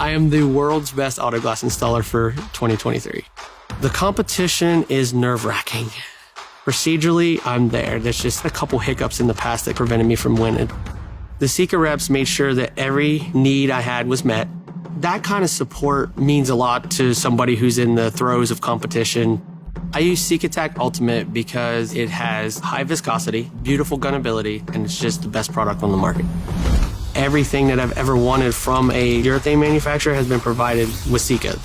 I am the world's best auto glass installer for 2023. The competition is nerve-wracking. Procedurally, I'm there. There's just a couple hiccups in the past that prevented me from winning. The Sika reps made sure that every need I had was met. That kind of support means a lot to somebody who's in the throes of competition. I use SikaTac Ultimate because it has high viscosity, beautiful gunability, and it's just the best product on the market. Everything that I've ever wanted from a urethane manufacturer has been provided with Sika.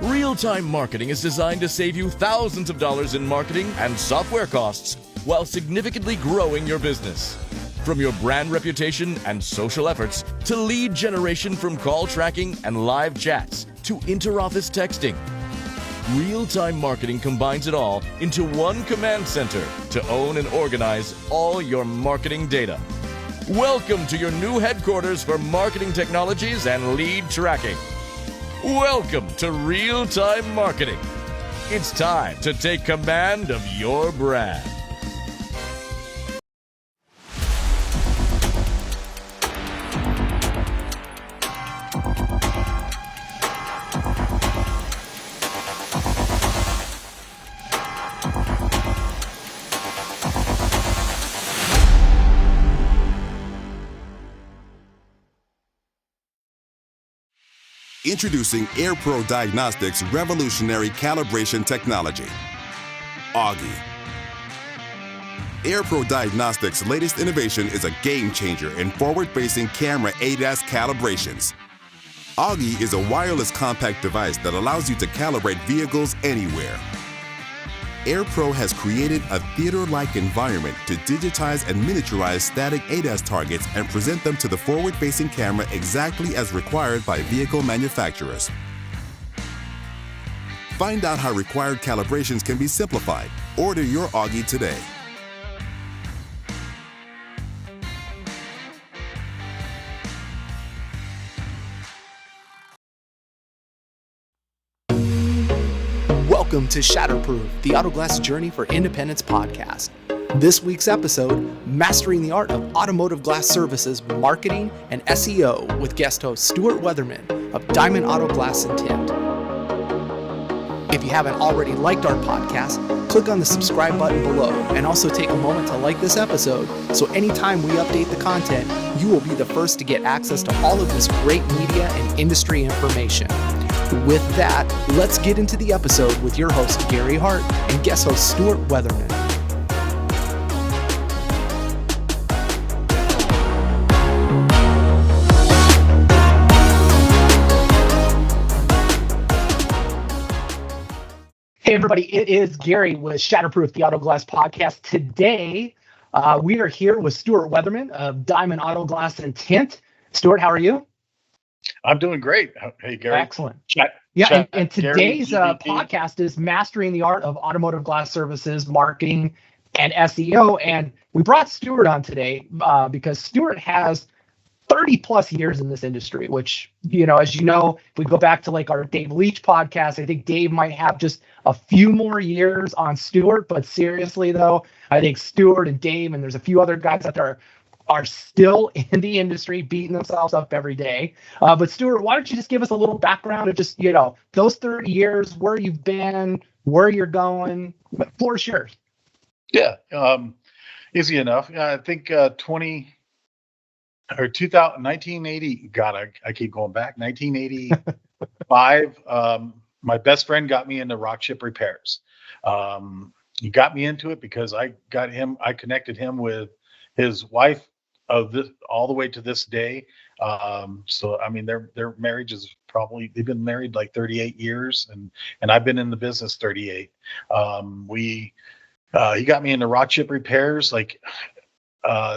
Real-time marketing is designed to save you thousands of dollars in marketing and software costs while significantly growing your business. From your brand reputation and social efforts to lead generation from call tracking and live chats to inter-office texting, real-time marketing combines it all into one command center to own and organize all your marketing data. Welcome to your new headquarters for marketing technologies and lead tracking. Welcome to Real-Time Marketing. It's time to take command of your brand. Introducing AirPro Diagnostics' revolutionary calibration technology, AAGA. AirPro Diagnostics' latest innovation is a game changer in forward-facing camera ADAS calibrations. AAGA is a wireless compact device that allows you to calibrate vehicles anywhere. AirPro has created a theater-like environment to digitize and miniaturize static ADAS targets and present them to the forward-facing camera exactly as required by vehicle manufacturers. Find out how required calibrations can be simplified. Order your AAGA today. Welcome to Shatterproof, the Auto Glass Journey for Independence podcast. This week's episode, Mastering the Art of Automotive Glass Services, Marketing and SEO with guest host Stuart Weatherman of Diamond Auto Glass and Tint. If you haven't already liked our podcast, click on the subscribe button below and also take a moment to like this episode so anytime we update the content, you will be the first to get access to all of this great media and industry information. With that, let's get into the episode with your host, Gary Hart, and guest host, Stuart Weatherman. Hey, everybody, it is Gary with Shatterproof, the Auto Glass Podcast. Today, we are here with Stuart Weatherman of Diamond Auto Glass and Tint. Stuart, how are you? I'm doing great. Hey, Gary. Excellent. And today's podcast is Mastering the Art of Automotive Glass Services, Marketing, and SEO. And we brought Stuart on today because Stuart has 30 plus years in this industry, which, as you know, if we go back to like our Dave Leach podcast, I think Dave might have just a few more years on Stuart. But seriously, though, I think Stuart and Dave, and there's a few other guys out there, are still in the industry, beating themselves up every day. But Stuart, why don't you just give us a little background of just, those 30 years, where you've been, where you're going. The floor is yours. Yeah, easy enough. I think 1980, God, I keep going back, 1985, my best friend got me into rock chip repairs. He got me into it because I connected him with his wife of this all the way to this day. So I mean, their marriage is they've been married like 38 years, and I've been in the business 38. He got me into rock chip repairs.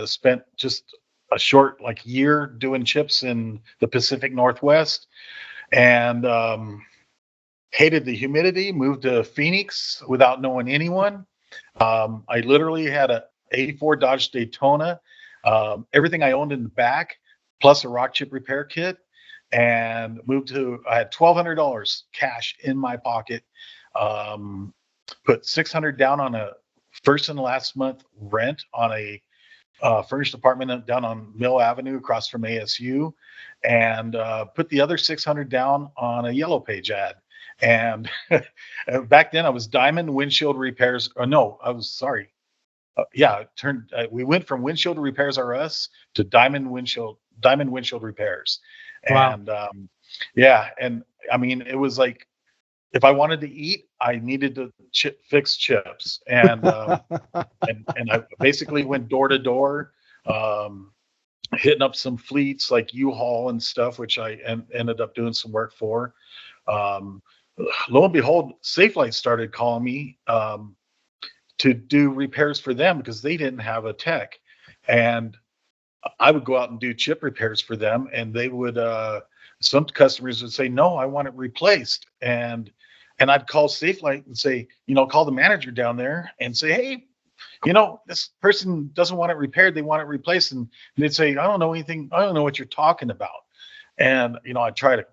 Spent just a short year doing chips in the Pacific Northwest, and hated the humidity. Moved to Phoenix without knowing anyone. I literally had a 84 Dodge Daytona, everything I owned in the back, plus a rock chip repair kit, and I had $1,200 cash in my pocket, put $600 down on a first and last month rent on a furnished apartment down on Mill Avenue across from ASU, and put the other 600 down on a Yellow Page ad. And back then I was Diamond Windshield Repairs. Or no, I was sorry. We went from Windshield Repairs R Us to Diamond Windshield Repairs. Wow. And and I mean, it was like, if I wanted to eat, I needed to fix chips, and and I basically went door to door, hitting up some fleets like U-Haul and stuff, which I ended up doing some work for. Lo and behold, Safelite started calling me to do repairs for them because they didn't have a tech, and I would go out and do chip repairs for them, and they would. Some customers would say, "No, I want it replaced," and I'd call Safelite and say, call the manager down there and say, "Hey, this person doesn't want it repaired; they want it replaced," and they'd say, "I don't know anything. I don't know what you're talking about." And I tried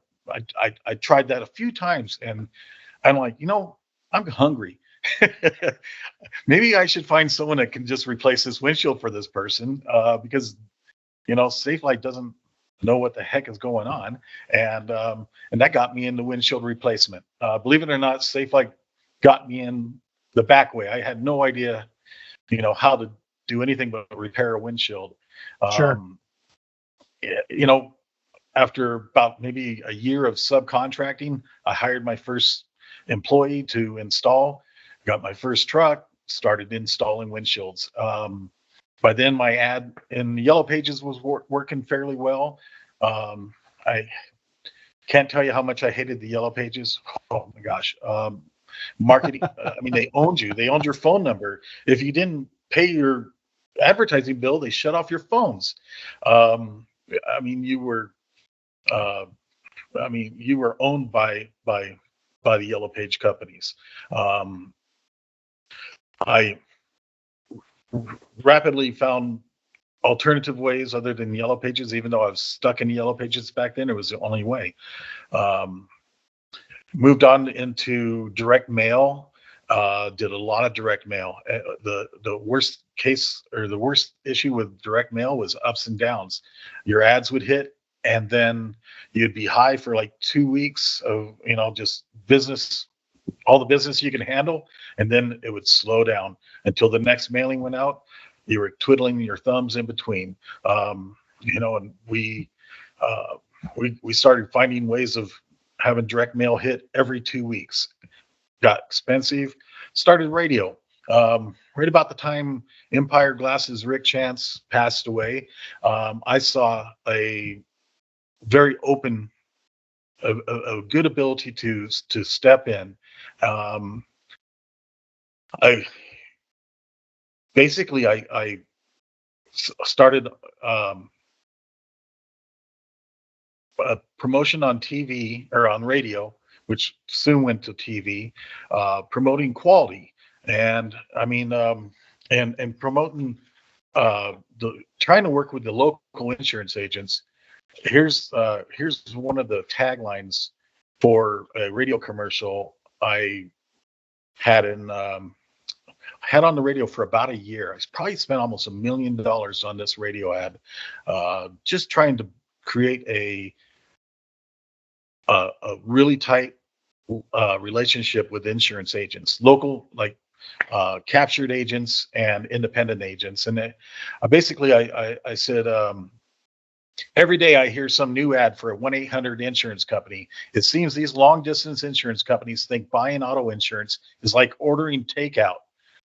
that a few times, and I'm like, I'm hungry. Maybe I should find someone that can just replace this windshield for this person, because Safelite doesn't know what the heck is going on, and that got me into windshield replacement. Believe it or not, Safelite got me in the back way. I had no idea, how to do anything but repair a windshield. Sure. After about maybe a year of subcontracting, I hired my first employee to install, got my first truck, started installing windshields. By then, my ad in the Yellow Pages was working fairly well. I can't tell you how much I hated the Yellow Pages. Oh my gosh. Marketing, I mean, they owned you. They owned your phone number. If you didn't pay your advertising bill, they shut off your phones. You were owned by the Yellow Page companies. I rapidly found alternative ways other than Yellow Pages, even though I was stuck in Yellow Pages back then. It was the only way. Moved on into direct mail. Did a lot of direct mail. The worst case, or the worst issue with direct mail, was ups and downs. Your ads would hit, and then you'd be high for like 2 weeks of just business, all the business you can handle, and then it would slow down until the next mailing went out. You were twiddling your thumbs in between, and we started finding ways of having direct mail hit every 2 weeks. Got expensive. Started radio. Right about the time Empire Glass's Rick Chance passed away, I saw a very open, a good ability to step in. I started a promotion on TV, or on radio, which soon went to TV, promoting quality, and and promoting trying to work with the local insurance agents. Here's one of the taglines for a radio commercial I had had on the radio for about a year. I probably spent almost $1 million on this radio ad, just trying to create a really tight relationship with insurance agents, local, like captured agents and independent agents. And I said, every day I hear some new ad for a 1-800 insurance company. It seems these long distance insurance companies think buying auto insurance is like ordering takeout.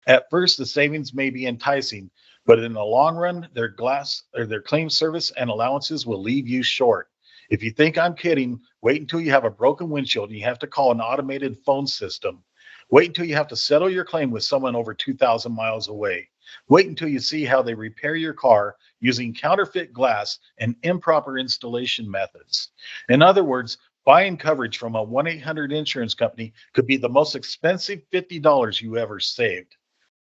At first, the savings may be enticing, but in the long run, their claim service and allowances will leave you short. If you think I'm kidding, wait until you have a broken windshield and you have to call an automated phone system. Wait until you have to settle your claim with someone over 2,000 miles away. Wait until you see how they repair your car using counterfeit glass and improper installation methods. In other words, buying coverage from a 1-800 insurance company could be the most expensive $50 you ever saved.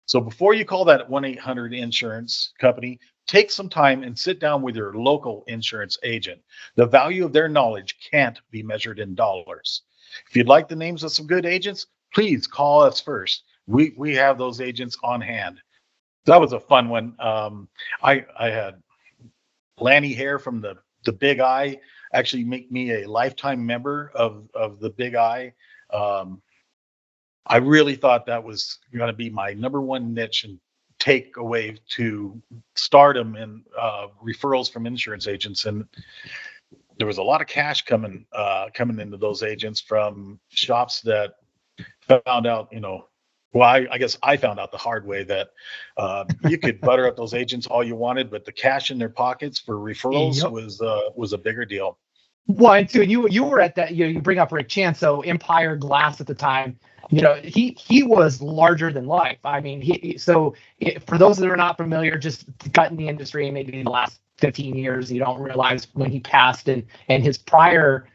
So before you call that 1-800 insurance company, take some time and sit down with your local insurance agent. The value of their knowledge can't be measured in dollars. If you'd like the names of some good agents, please call us first. we have those agents on hand. That was a fun one. I had Lanny Hare from the Big I actually make me a lifetime member of the Big I. I really thought that was going to be my number one niche and takeaway to stardom and referrals from insurance agents. And there was a lot of cash coming into those agents from shops that found out, well, I guess I found out the hard way that you could butter up those agents all you wanted, but the cash in their pockets for referrals was a bigger deal. Well, and too, you were at that. You bring up Rick Chan, so Empire Glass at the time. He was larger than life. I mean, for those that are not familiar, just got in the industry maybe in the last 15 years, you don't realize when he passed and his prior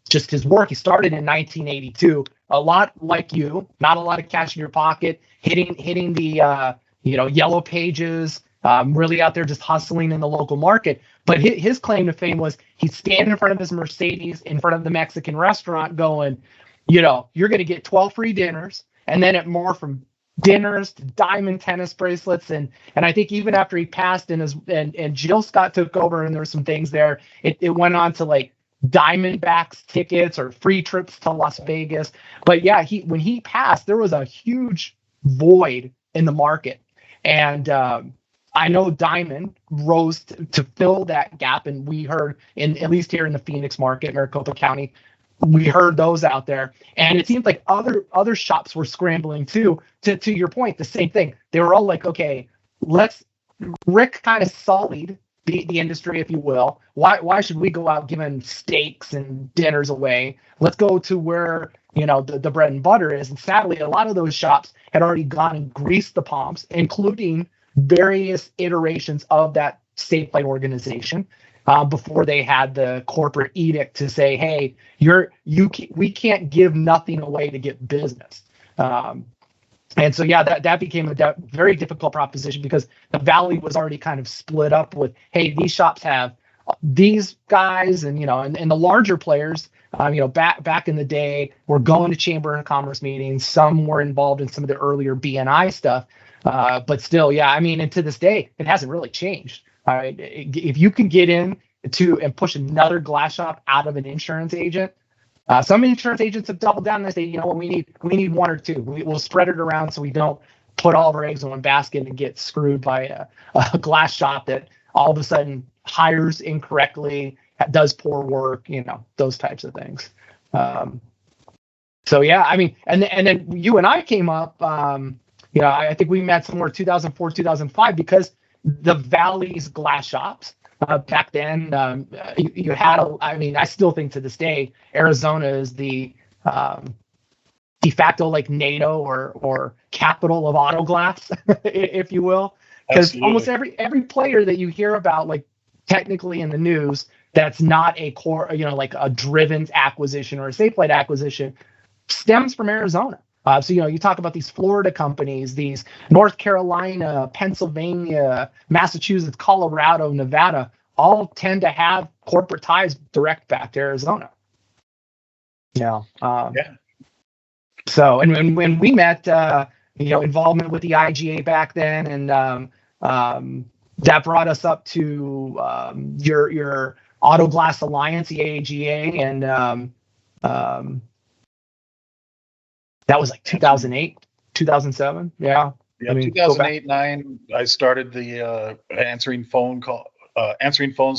just his work. He started in 1982. A lot like you, not a lot of cash in your pocket, hitting the yellow pages, really out there just hustling in the local market. But his claim to fame was he'd stand in front of his Mercedes in front of the Mexican restaurant going, you're going to get 12 free dinners, and then it more from dinners to diamond tennis bracelets. And I think even after he passed and Jill Scott took over and there were some things there, it went on to like Diamondbacks tickets or free trips to Las Vegas. But yeah, when he passed, there was a huge void in the market. And I know Diamond rose to fill that gap. And we heard at least here in the Phoenix market, Maricopa County, we heard those out there. And it seemed like other shops were scrambling too. To your point, the same thing. They were all like, okay, Rick kind of sullied the industry, if you will. Why should we go out giving steaks and dinners away? Let's go to where the bread and butter is. And sadly, a lot of those shops had already gone and greased the palms, including various iterations of that Safelite organization before they had the corporate edict to say, hey, we can't give nothing away to get business. And so, yeah, that became a very difficult proposition because the Valley was already kind of split up with, hey, these shops have these guys, and and the larger players, back in the day, were going to Chamber of Commerce meetings. Some were involved in some of the earlier BNI stuff, but still, yeah, I mean, and to this day, it hasn't really changed. All right, if you can get in and push another glass shop out of an insurance agent. Some insurance agents have doubled down and they say, you know what, we need one or two. We'll spread it around so we don't put all of our eggs in one basket and get screwed by a glass shop that all of a sudden hires incorrectly, does poor work, those types of things. So yeah, I mean, and then you and I came up, I think we met somewhere 2004, 2005 because the Valley's glass shops. Back then, you had I still think to this day, Arizona is the de facto like NATO or capital of auto glass, if you will, because almost every player that you hear about, like technically in the news, that's not a core, like a Driven's acquisition or a Safelite acquisition, stems from Arizona. So, you talk about these Florida companies, these North Carolina, Pennsylvania, Massachusetts, Colorado, Nevada, all tend to have corporate ties direct back to Arizona. Yeah. So, and when we met, involvement with the IGA back then, and that brought us up to your Auto Glass Alliance, the AAGA, and that was like 2008, 2007. Yeah. Yeah. 2008-9, I started the answering phones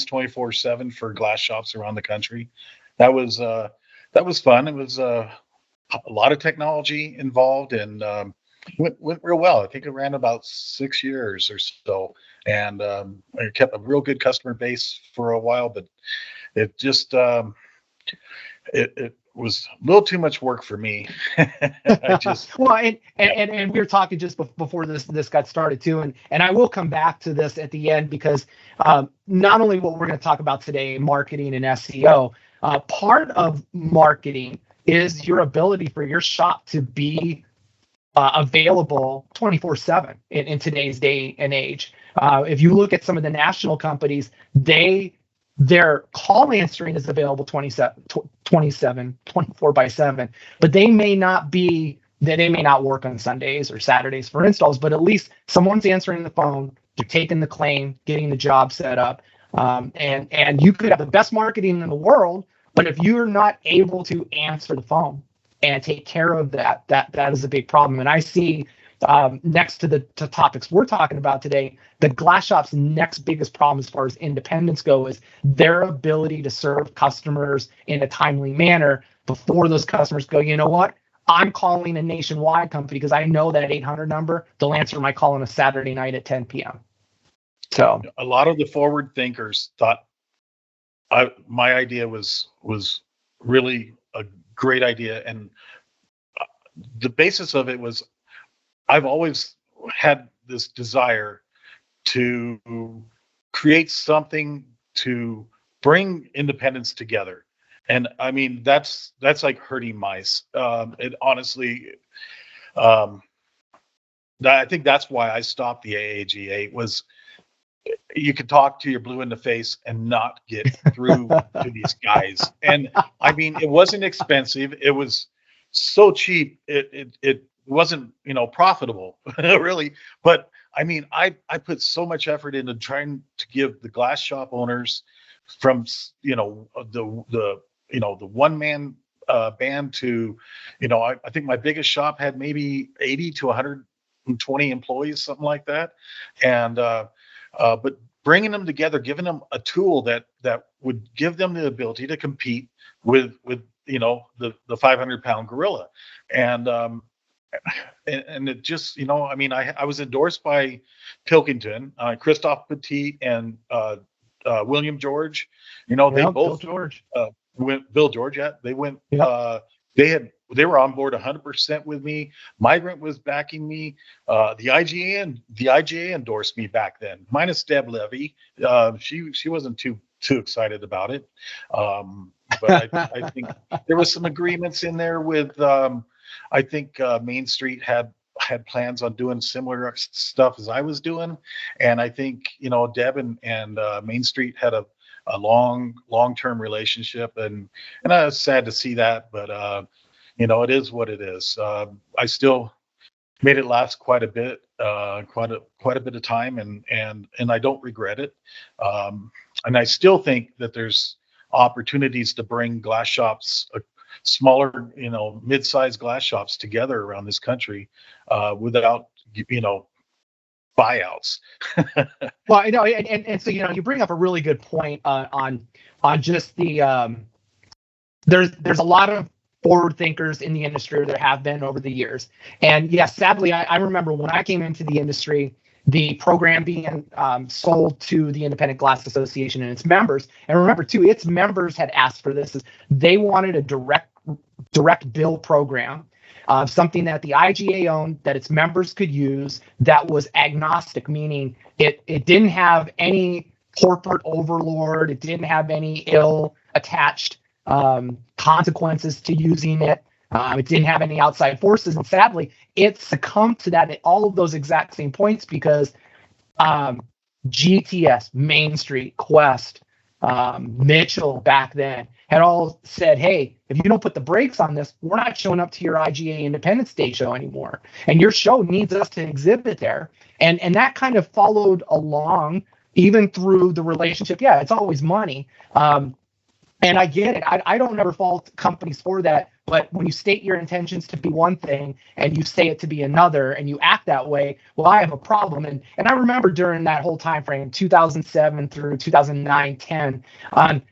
24/7 for glass shops around the country. That was fun. It was a lot of technology involved, and went real well. I think it ran about 6 years or so, and I kept a real good customer base for a while. But it just it was a little too much work for me. Well, and we were talking just before this got started too, and I will come back to this at the end because not only what we're going to talk about today, marketing and SEO, part of marketing is your ability for your shop to be available 24/7 in today's day and age. If you look at some of the national companies, their call answering is available 24/7, but they may not be they may not work on Sundays or Saturdays for installs, but at least someone's answering the phone, they're taking the claim, getting the job set up. And you could have the best marketing in the world, but if you're not able to answer the phone and take care of that is a big problem. And I see next to the topics we're talking about today, the glass shop's next biggest problem as far as independents go is their ability to serve customers in a timely manner before those customers go, you know what? I'm calling a nationwide company because I know that 800 number, they'll answer my call on a Saturday night at 10 p.m. So a lot of the forward thinkers thought my idea was really a great idea. And the basis of it was I've always had this desire to create something to bring independents together. And I mean, that's like herding mice. It honestly, I think that's why I stopped the AAGA was you could talk to your blue in the face and not get through to these guys. And I mean, it wasn't expensive. It was so cheap. It wasn't, profitable really. But I mean, I put so much effort into trying to give the glass shop owners from, the one-man band to, I think my biggest shop had maybe 80 to 120 employees, something like that. And, but bringing them together, giving them a tool that would give them the ability to compete with the 500-pound gorilla. And it just, I mean, I was endorsed by Pilkington, Christophe Petit and William George, they both, Bill George. Bill George, yeah, they went, Yeah. They were on board 100% with me. Migrant was backing me. The IGA endorsed me back then, minus Deb Levy. She wasn't too excited about it. But I think there was some agreements in there with. I think Main Street had plans on doing similar stuff as I was doing, and I think Deb and Main Street had a long-term relationship, and I was sad to see that, but. It is what it is. I still made it last quite a bit of time, and I don't regret it. And I still think that there's opportunities to bring glass shops, smaller, mid-sized glass shops together around this country without, buyouts. Well, and so you bring up a really good point on just the there's a lot of forward thinkers in the industry, there have been over the years. And yes, sadly, I remember when I came into the industry, the program being sold to the Independent Glass Association and its members. And remember too, its members had asked for this. They wanted a direct bill program, something that the IGA owned, that its members could use, that was agnostic, meaning it didn't have any corporate overlord, it didn't have any ill attached consequences to using it. It didn't have any outside forces, and sadly, it succumbed to that at all of those exact same points because GTS, Main Street, Quest, Mitchell back then had all said, hey, if you don't put the brakes on this, we're not showing up to your IGA Independence Day show anymore, and your show needs us to exhibit there. And that kind of followed along even through the relationship. Yeah, it's always money. And I get it. I don't ever fault companies for that. But when you state your intentions to be one thing and you say it to be another and you act that way, well, I have a problem. And I remember during that whole time frame, 2007 through 2009, 10, on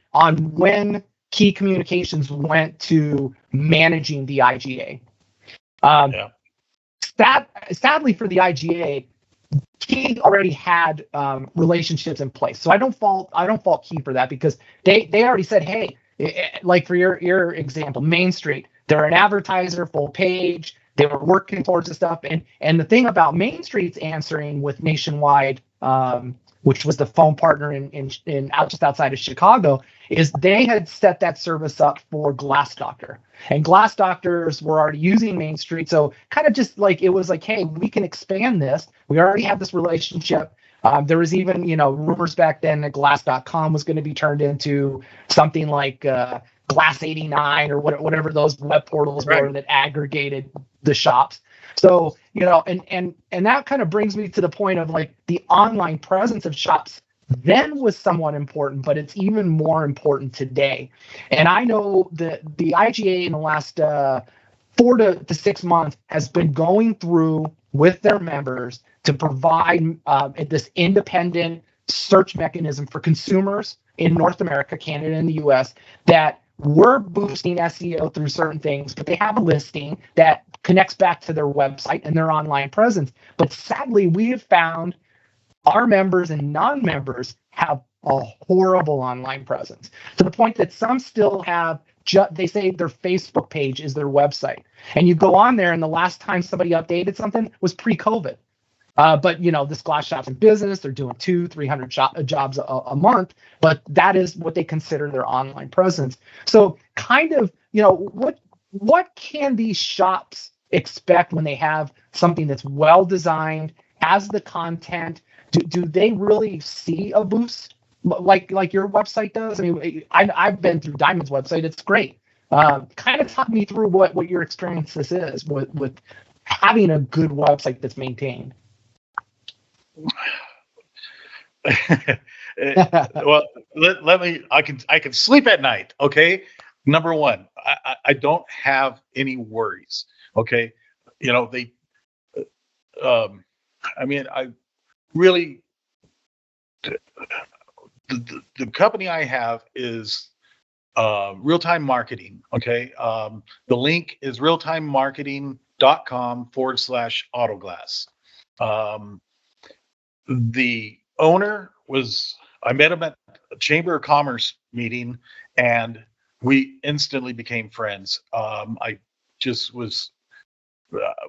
when Key Communications went to managing the IGA. Sadly for the IGA, Key already had relationships in place, so I don't fault Key for that because they already said, hey, like for your example, Main Street, they're an advertiser, full page. They were working towards the stuff, and the thing about Main Street's answering with Nationwide, which was the phone partner in just outside of Chicago, is they had set that service up for Glass Doctor. And Glass Doctors were already using Main Street. So kind of just like, it was like, hey, we can expand this. We already have this relationship. There was even, rumors back then that Glass.com was going to be turned into something like Glass 89 or whatever those web portals were that aggregated the shops. So, you know, and that kind of brings me to the point of like the online presence of shops then was somewhat important, but it's even more important today. And I know that the IGA in the last 4 to 6 months has been going through with their members to provide this independent search mechanism for consumers in North America, Canada, and the US that we're boosting SEO through certain things, but they have a listing that connects back to their website and their online presence. But sadly, we have found our members and non-members have a horrible online presence to the point that some still have, they say their Facebook page is their website. And you go on there and the last time somebody updated something was pre-COVID. But, you know, this glass shop's in business. They're doing 200-300 jobs a month, but that is what they consider their online presence. So kind of, you know, what can these shops expect when they have something that's well designed, has the content? Do they really see a boost like your website does? I mean, I've been through Diamond's website. It's great. Kind of talk me through what your experience this is with having a good website that's maintained. Well, let me. I can sleep at night. Okay. Number one, I don't have any worries. Okay. You know, I mean, I really, the company I have is real-time marketing. Okay. The link is realtimemarketing.com/autoglass. The owner I met him at a Chamber of Commerce meeting and we instantly became friends.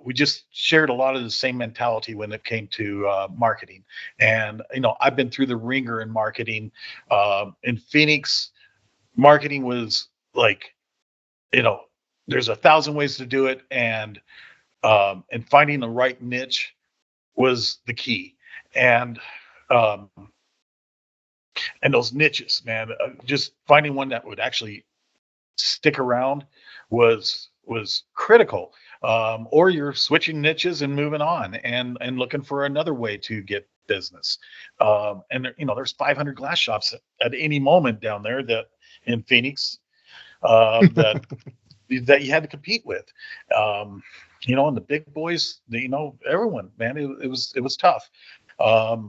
We just shared a lot of the same mentality when it came to marketing. And, you know, I've been through the ringer in marketing. In Phoenix, marketing was like, you know, there's 1,000 ways to do it. And finding the right niche was the key. And those niches, man, just finding one that would actually stick around was critical. Or you're switching niches and moving on and looking for another way to get business. And you know, there's 500 glass shops at any moment down there that in Phoenix that you had to compete with. You know, and the big boys, you know, everyone, man, it was tough,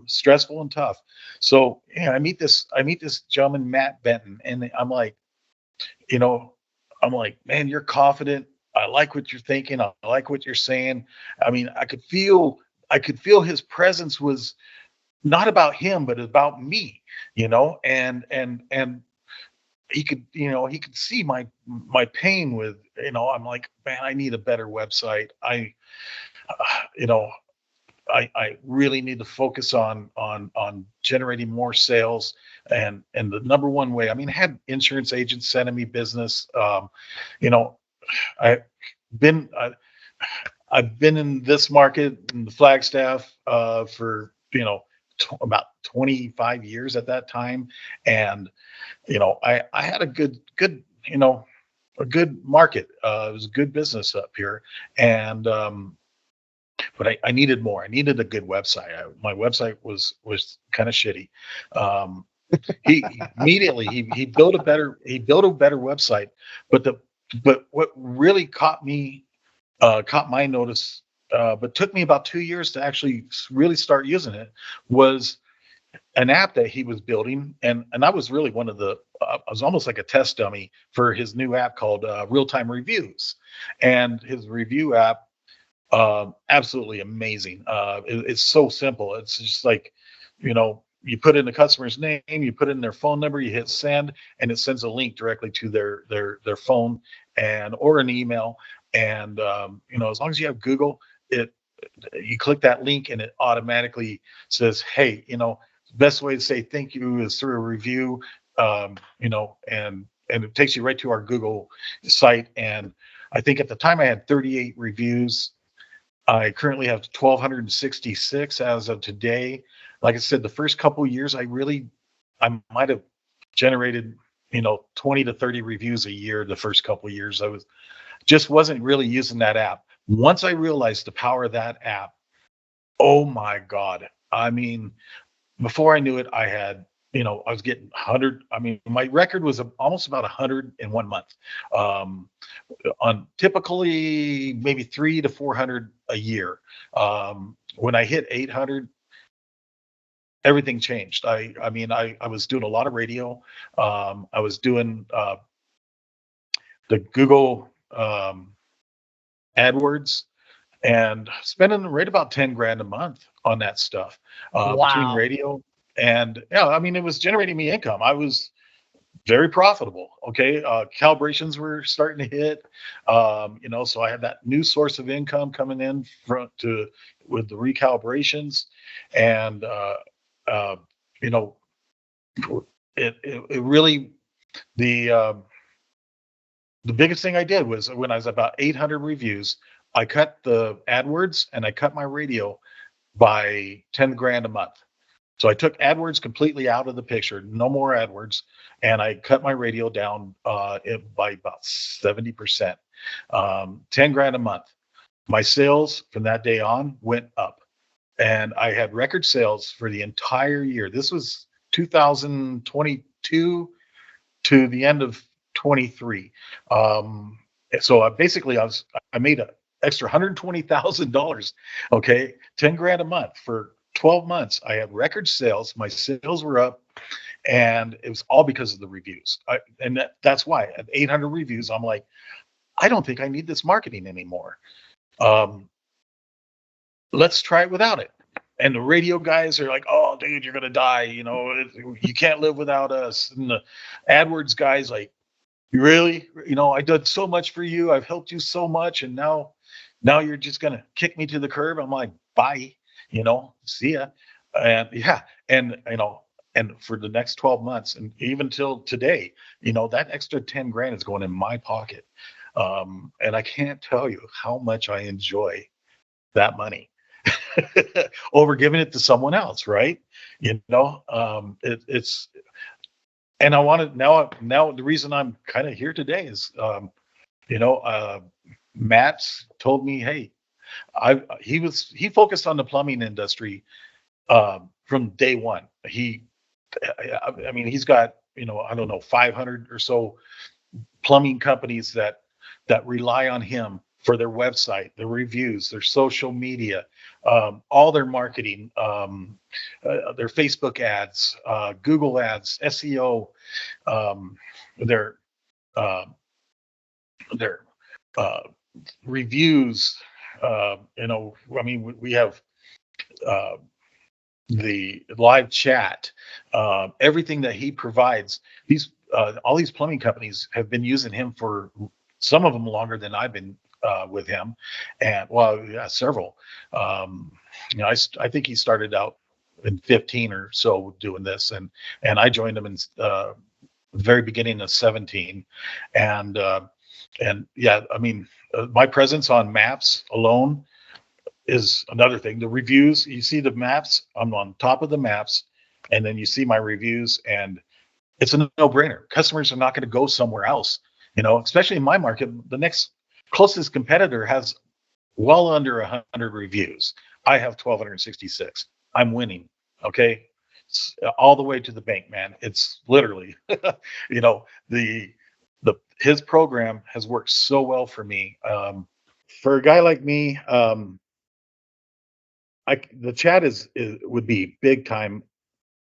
stressful and tough. So yeah, I meet this gentleman, Matt Benton, and I'm like, man, you're confident. I like what you're thinking. I like what you're saying. I mean, I could feel his presence was not about him, but about me, you know, and he could see my pain with, you know, I'm like, man, I need a better website. I really need to focus on generating more sales. And the number one way, I mean, I had insurance agents sending me business. You know, I've been in this market in the Flagstaff for, you know, about 25 years at that time. And, you know, I had a good, you know, a good market. It was a good business up here. And, but I needed more. I needed a good website. My website was kind of shitty. He immediately he built a better website. But what really caught my notice, but took me about 2 years to actually really start using it, was an app that he was building, and I was really one of the I was almost like a test dummy for his new app called Real Time Reviews, and his review app, absolutely amazing. It's so simple. It's just like, you know, you put in the customer's name, you put in their phone number, you hit send, and it sends a link directly to their phone or an email. And you know, as long as you have Google, you click that link and it automatically says, hey, you know, the best way to say thank you is through a review. You know, and it takes you right to our Google site. And I think at the time I had 38 reviews. I currently have 1,266 as of today. Like I said, the first couple of years, I might have generated, you know, 20 to 30 reviews a year. The first couple of years, I wasn't really using that app. Once I realized the power of that app, oh my God. I mean, before I knew it, I had, I was getting 100. I mean, my record was almost about 100 in 1 month. On typically maybe 300 to 400 a year. When I hit 800, everything changed. I was doing a lot of radio. I was doing the Google AdWords and spending right about 10 grand a month on that stuff between radio and it was generating me income. I was very profitable. Okay. Calibrations were starting to hit, so I had that new source of income coming in with the recalibrations and, it really, the biggest thing I did was when I was about 800 reviews, I cut the AdWords and I cut my radio by 10 grand a month. So I took AdWords completely out of the picture, no more AdWords, and I cut my radio down by about 70%, 10 grand a month. My sales from that day on went up, and I had record sales for the entire year. This was 2022 to the end of 23. So I made an extra $120,000. Okay, 10 grand a month for 12 months. I had record sales. My sales were up, and it was all because of the reviews. That's why at 800 reviews, I'm like, I don't think I need this marketing anymore. Let's try it without it. And the radio guys are like, oh, dude, you're going to die. You can't live without us. And the AdWords guys like, you really, I did so much for you. I've helped you so much. And now you're just going to kick me to the curb. I'm like, bye, see ya. And and for the next 12 months and even till today, that extra 10 grand is going in my pocket. And I can't tell you how much I enjoy that money over giving it to someone else. Right. It's, and I wanted now the reason I'm kind of here today is, Matt's told me, hey, he focused on the plumbing industry from day one. He's got, I don't know, 500 or so plumbing companies that rely on him for their website, their reviews, their social media, all their marketing, their Facebook ads, Google ads, SEO, their reviews. We have the live chat, everything that he provides. All these plumbing companies have been using him for some of them longer than I've been with him, and several. I think he started out in 15 or so doing this, and I joined him in the very beginning of 17, and my presence on maps alone is another thing. The reviews, you see the maps, I'm on top of the maps, and then you see my reviews, and it's a no-brainer. Customers are not going to go somewhere else, especially in my market. The next closest competitor has well under 100 reviews. I have 1,266. I'm winning. Okay. It's all the way to the bank, man. It's literally, his program has worked so well for me. For a guy like me, the chat would be big time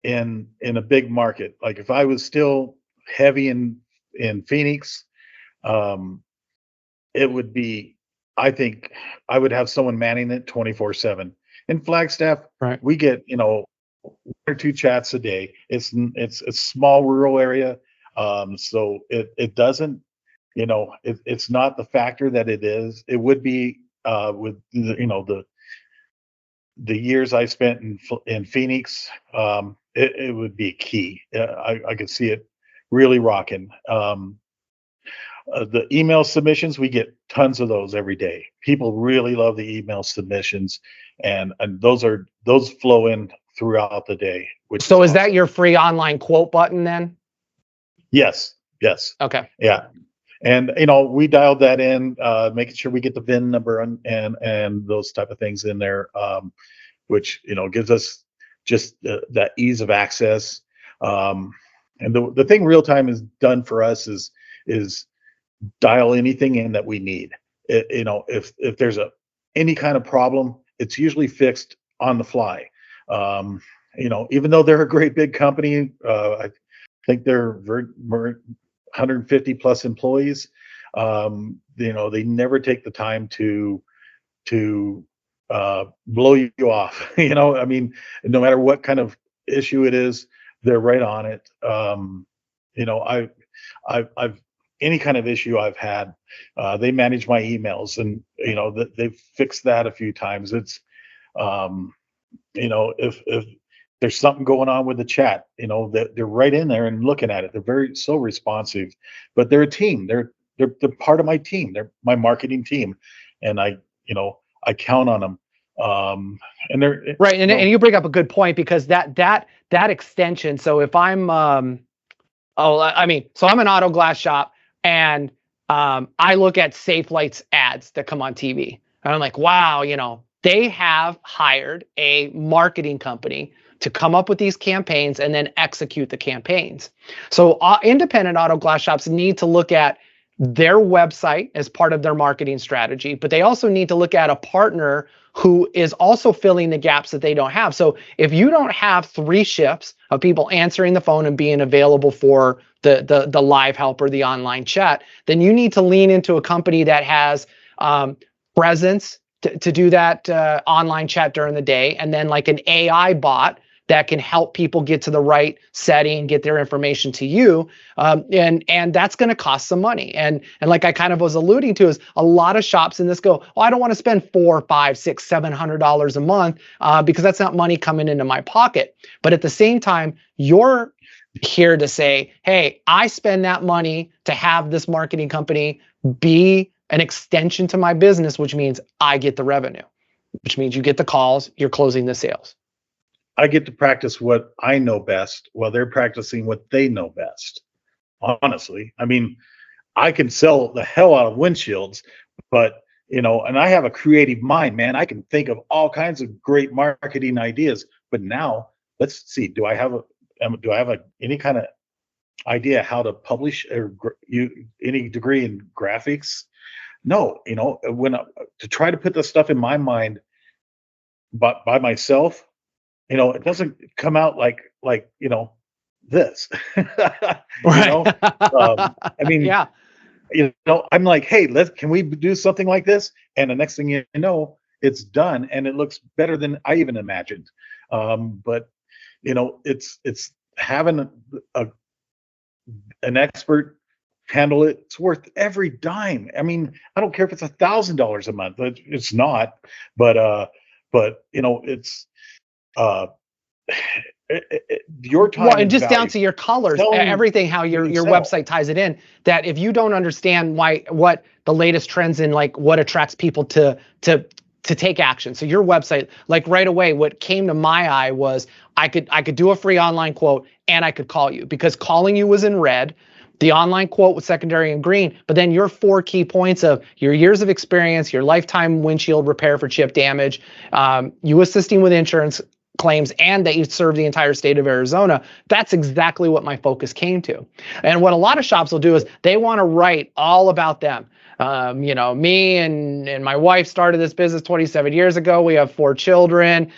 in a big market. Like if I was still heavy in Phoenix, it would be, I think I would have someone manning it 24/7. In Flagstaff, right, we get, 1 or 2 chats a day. It's a small rural area. So it doesn't, it's not the factor that it is. It would be with the years I spent in Phoenix. It would be key. I could see it really rocking. The email submissions, we get tons of those every day. People really love the email submissions, and those flow in throughout the day. So is that your free online quote button then? Yes. Okay. Yeah. And we dialed that in, making sure we get the VIN number and those type of things in there, which gives us just that ease of access. And the thing real time has done for us is dial anything in that we need. If there's any kind of problem, it's usually fixed on the fly. Even though they're a great big company, I think they're 150 plus employees. They never take the time to blow you off. I mean, no matter what kind of issue it is, they're right on it. I've any kind of issue I've had, they manage my emails, and they've fixed that a few times. It's if there's something going on with the chat, they're right in there and looking at it. They're so responsive, but they're a team. They're part of my team. They're my marketing team, and I count on them. And they're right. And you bring up a good point, because that extension. So if I'm, so I'm an auto glass shop, and I look at Safelite's ads that come on TV, and I'm like, wow, they have hired a marketing company to come up with these campaigns and then execute the campaigns. So independent auto glass shops need to look at their website as part of their marketing strategy, but they also need to look at a partner who is also filling the gaps that they don't have. So if you don't have 3 shifts of people answering the phone and being available for the live help or the online chat, then you need to lean into a company that has presence to do that online chat during the day, and then like an AI bot that can help people get to the right setting, get their information to you, and that's going to cost some money. And like I kind of was alluding to, is a lot of shops in this go, oh, I don't want to spend $400, $500, $600, $700 a month because that's not money coming into my pocket. But at the same time, you're here to say, hey, I spend that money to have this marketing company be an extension to my business, which means I get the revenue, which means you get the calls, you're closing the sales. I get to practice what I know best while they're practicing what they know best. Honestly, I mean, I can sell the hell out of windshields, but and I have a creative mind, man. I can think of all kinds of great marketing ideas. But now, let's see. Do I have any kind of idea how to publish or any degree in graphics? No, to try to put the stuff in my mind, but by myself. It doesn't come out like this. Right. Yeah. I'm like, hey, can we do something like this? And the next thing you know, it's done, and it looks better than I even imagined. But it's having an expert handle it. It's worth every dime. I mean, I don't care if it's $1,000 a month. It's not, but it's. Your time, well, and just down to your colors, everything, how your website ties it in. That if you don't understand what the latest trends in, like what attracts people to take action. So your website, like right away, what came to my eye was I could do a free online quote, and I could call you, because calling you was in red. The online quote was secondary in green, but then your 4 key points of your years of experience, your lifetime windshield repair for chip damage, you assisting with insurance claims, and that you serve the entire state of Arizona. That's exactly what my focus came to. And what a lot of shops will do is they want to write all about them. Me and my wife started this business 27 years ago. We have 4 children.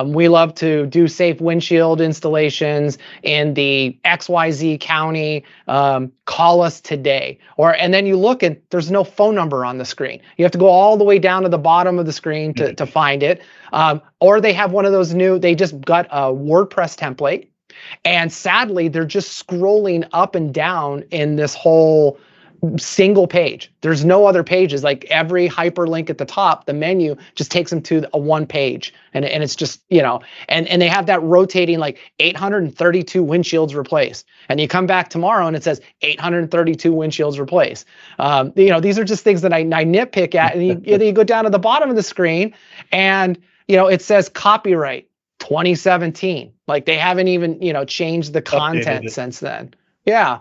We love to do safe windshield installations in the XYZ county. Call us today. And then you look and there's no phone number on the screen. You have to go all the way down to the bottom of the screen to find it. Or they have one of those they just got a WordPress template. And sadly, they're just scrolling up and down in this whole single page. There's no other pages. Like every hyperlink at the top, the menu just takes them to a 1 page. And it's just, and they have that rotating like 832 windshields replaced. And you come back tomorrow and it says 832 windshields replaced. These are just things that I nitpick at. And you go down to the bottom of the screen and, it says copyright 2017. Like they haven't even, changed the content since then. Yeah.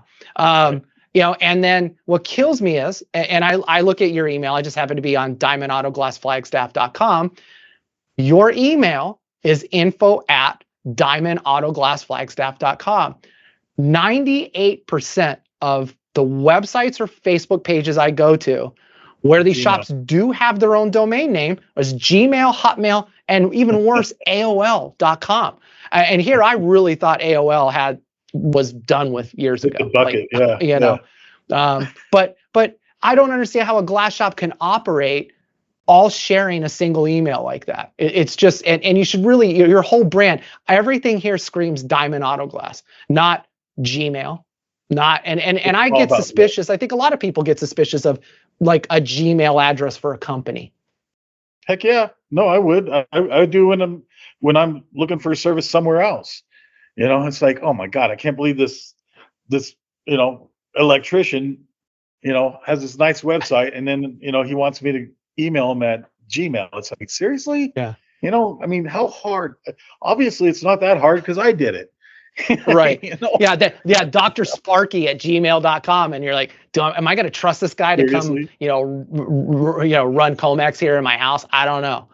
And then what kills me is, and I look at your email, I just happen to be on diamondautoglassflagstaff.com. Your email is info@diamondautoglassflagstaff.com. 98% of the websites or Facebook pages I go to where these shops do have their own domain name is Gmail, Hotmail, and even worse, AOL.com. And here I really thought AOL was done with years ago. The bucket, But I don't understand how a glass shop can operate all sharing a single email like that. It's just, and you should really, your whole brand, everything here screams Diamond Auto Glass, not Gmail, and I get suspicious. I think a lot of people get suspicious of like a Gmail address for a company. Heck yeah. No, I would. I do when I'm looking for a service somewhere else. It's like, oh my God, I can't believe this electrician, has this nice website, and then, he wants me to email him at Gmail. It's like, seriously? Yeah. How hard? Obviously, it's not that hard because I did it. Right. Yeah. Dr. Sparky at gmail.com. And you're like, am I going to trust this guy to come, run Comex here in my house? I don't know.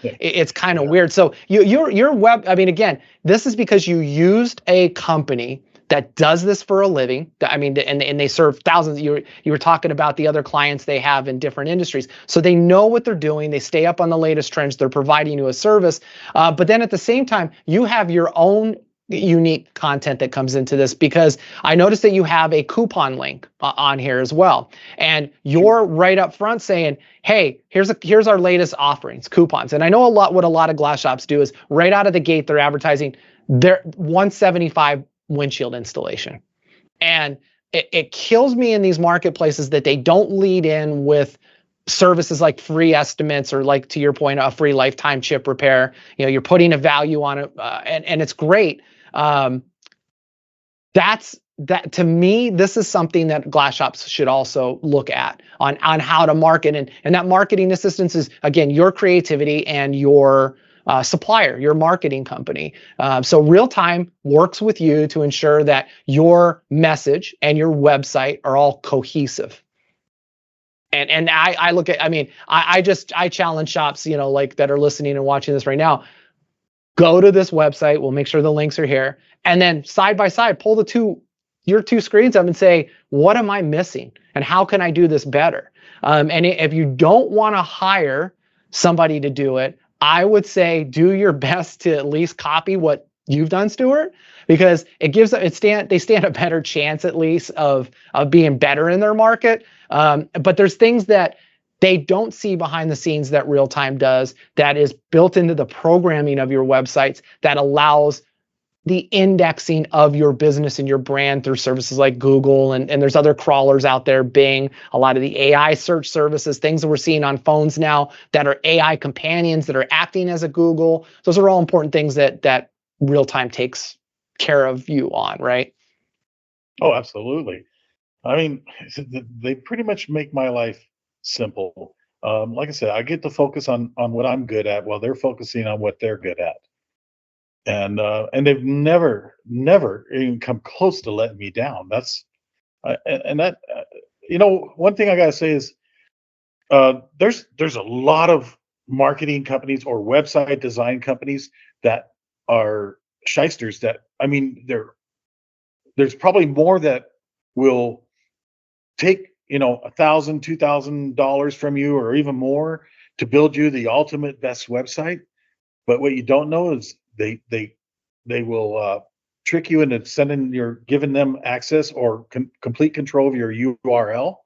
It's kind of weird. So your web, again, this is because you used a company that does this for a living. And they serve thousands. You were talking about the other clients they have in different industries. So they know what they're doing. They stay up on the latest trends. They're providing you a service. But then at the same time, you have your own unique content that comes into this, because I noticed that you have a coupon link on here as well. And you're right up front saying, hey, here's our latest offerings, coupons. And I know what a lot of glass shops do is right out of the gate, they're advertising their $175 windshield installation. And it kills me in these marketplaces that they don't lead in with services like free estimates, or like, to your point, a free lifetime chip repair. You're putting a value on it, and it's great. That to me, this is something that glass shops should also look at on how to market, and that marketing assistance is, again, your creativity and your supplier, your marketing company. So Real Time works with you to ensure that your message and your website are all cohesive. And I look at, I challenge shops, like that are listening and watching this right now. Go to this website. We'll make sure the links are here. And then side by side, pull your two screens up and say, what am I missing? And how can I do this better? And if you don't want to hire somebody to do it, I would say do your best to at least copy what you've done, Stuart, because they stand a better chance, at least, of being better in their market. But there's things that they don't see behind the scenes that Real Time does, that is built into the programming of your websites, that allows the indexing of your business and your brand through services like Google, and there's other crawlers out there, Bing, a lot of the AI search services, things that we're seeing on phones now that are AI companions that are acting as a Google. Those are all important things that Real Time takes care of you on, right? Oh, absolutely. They pretty much make my life simple. Like I said, I get to focus on what I'm good at while they're focusing on what they're good at. And they've never even come close to letting me down. That's one thing I gotta say is there's a lot of marketing companies or website design companies that are shysters. That there's probably more that will take $1,000, $2,000 from you, or even more, to build you the ultimate best website. But what you don't know is they will trick you into giving them access or complete control of your URL,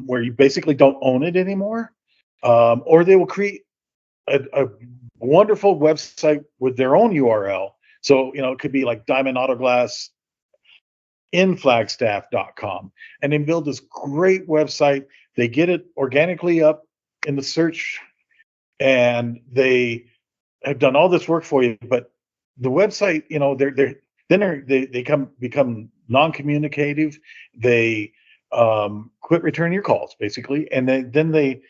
where you basically don't own it anymore. Or they will create a wonderful website with their own URL. So, it could be like Diamond Auto Glass in flagstaff.com, and then build this great website. They get it organically up in the search, and they have done all this work for you. But the website, they become non-communicative. They quit returning your calls, basically, and then they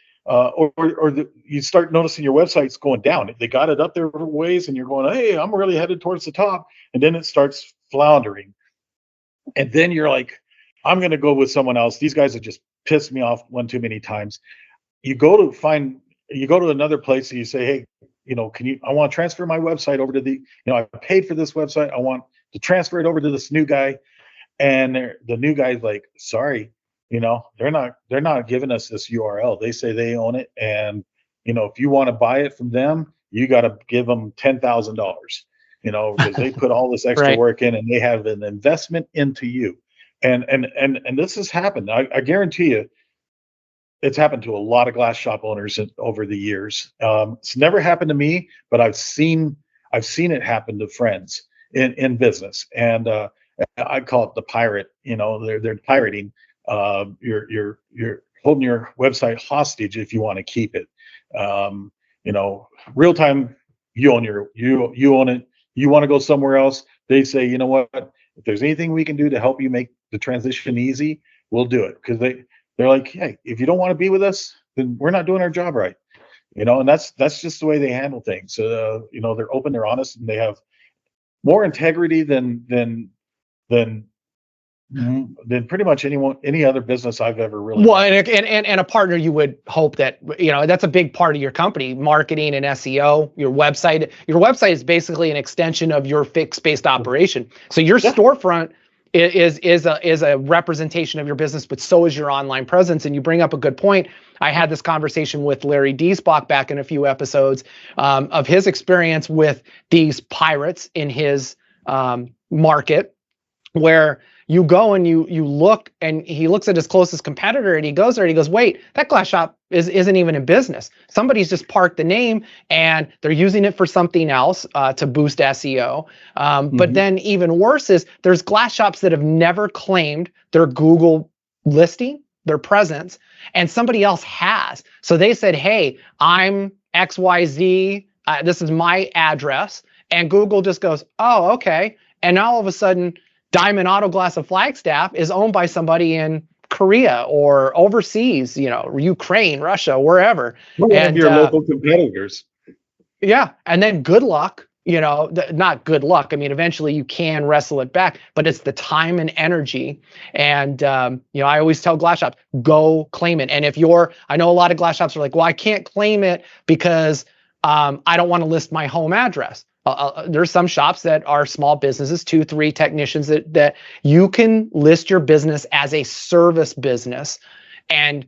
you start noticing your website's going down. They got it up there for ways, and you're going, hey, I'm really headed towards the top, and then it starts floundering. And then you're like, I'm going to go with someone else. These guys have just pissed me off one too many times. You go to another place and you say, hey, I want to transfer my website over to I paid for this website. I want to transfer it over to this new guy. And the new guy's like, sorry, they're not giving us this URL. They say they own it. And, if you want to buy it from them, you got to give them $10,000, because they put all this extra Right. work in and they have an investment into you. And this has happened. I guarantee you, it's happened to a lot of glass shop owners over the years. It's never happened to me, but I've seen it happen to friends in business. And I call it the pirate. They're pirating. You're holding your website hostage if you want to keep it. Real time, you own it. You want to go somewhere else, they say, you know what? If there's anything we can do to help you make the transition easy, we'll do it. Because they're like, hey, if you don't want to be with us, then we're not doing our job right. And that's just the way they handle things. They're open, they're honest, and they have more integrity than pretty much any other business I've ever really Well, had. and a partner, you would hope that, that's a big part of your company, marketing and SEO. Your website is basically an extension of your fixed-based operation. So your storefront is a representation of your business, but so is your online presence. And you bring up a good point. I had this conversation with Larry Diesbach back in a few episodes of his experience with these pirates in his market, where you go and you look, and he looks at his closest competitor, and he goes there and he goes, wait, that glass shop isn't even in business. Somebody's just parked the name and they're using it for something else to boost SEO. But then even worse is there's glass shops that have never claimed their Google listing, their presence, and somebody else has. So they said, hey, I'm XYZ, this is my address. And Google just goes, oh, okay. And now all of a sudden, Diamond Auto Glass of Flagstaff is owned by somebody in Korea or overseas, Ukraine, Russia, wherever. One of your local competitors. Yeah. And then good luck, not good luck. I mean, eventually you can wrestle it back, but it's the time and energy. And, I always tell glass shops, go claim it. And I know a lot of glass shops are like, well, I can't claim it because I don't want to list my home address. There's some shops that are small businesses, 2-3 technicians that you can list your business as a service business and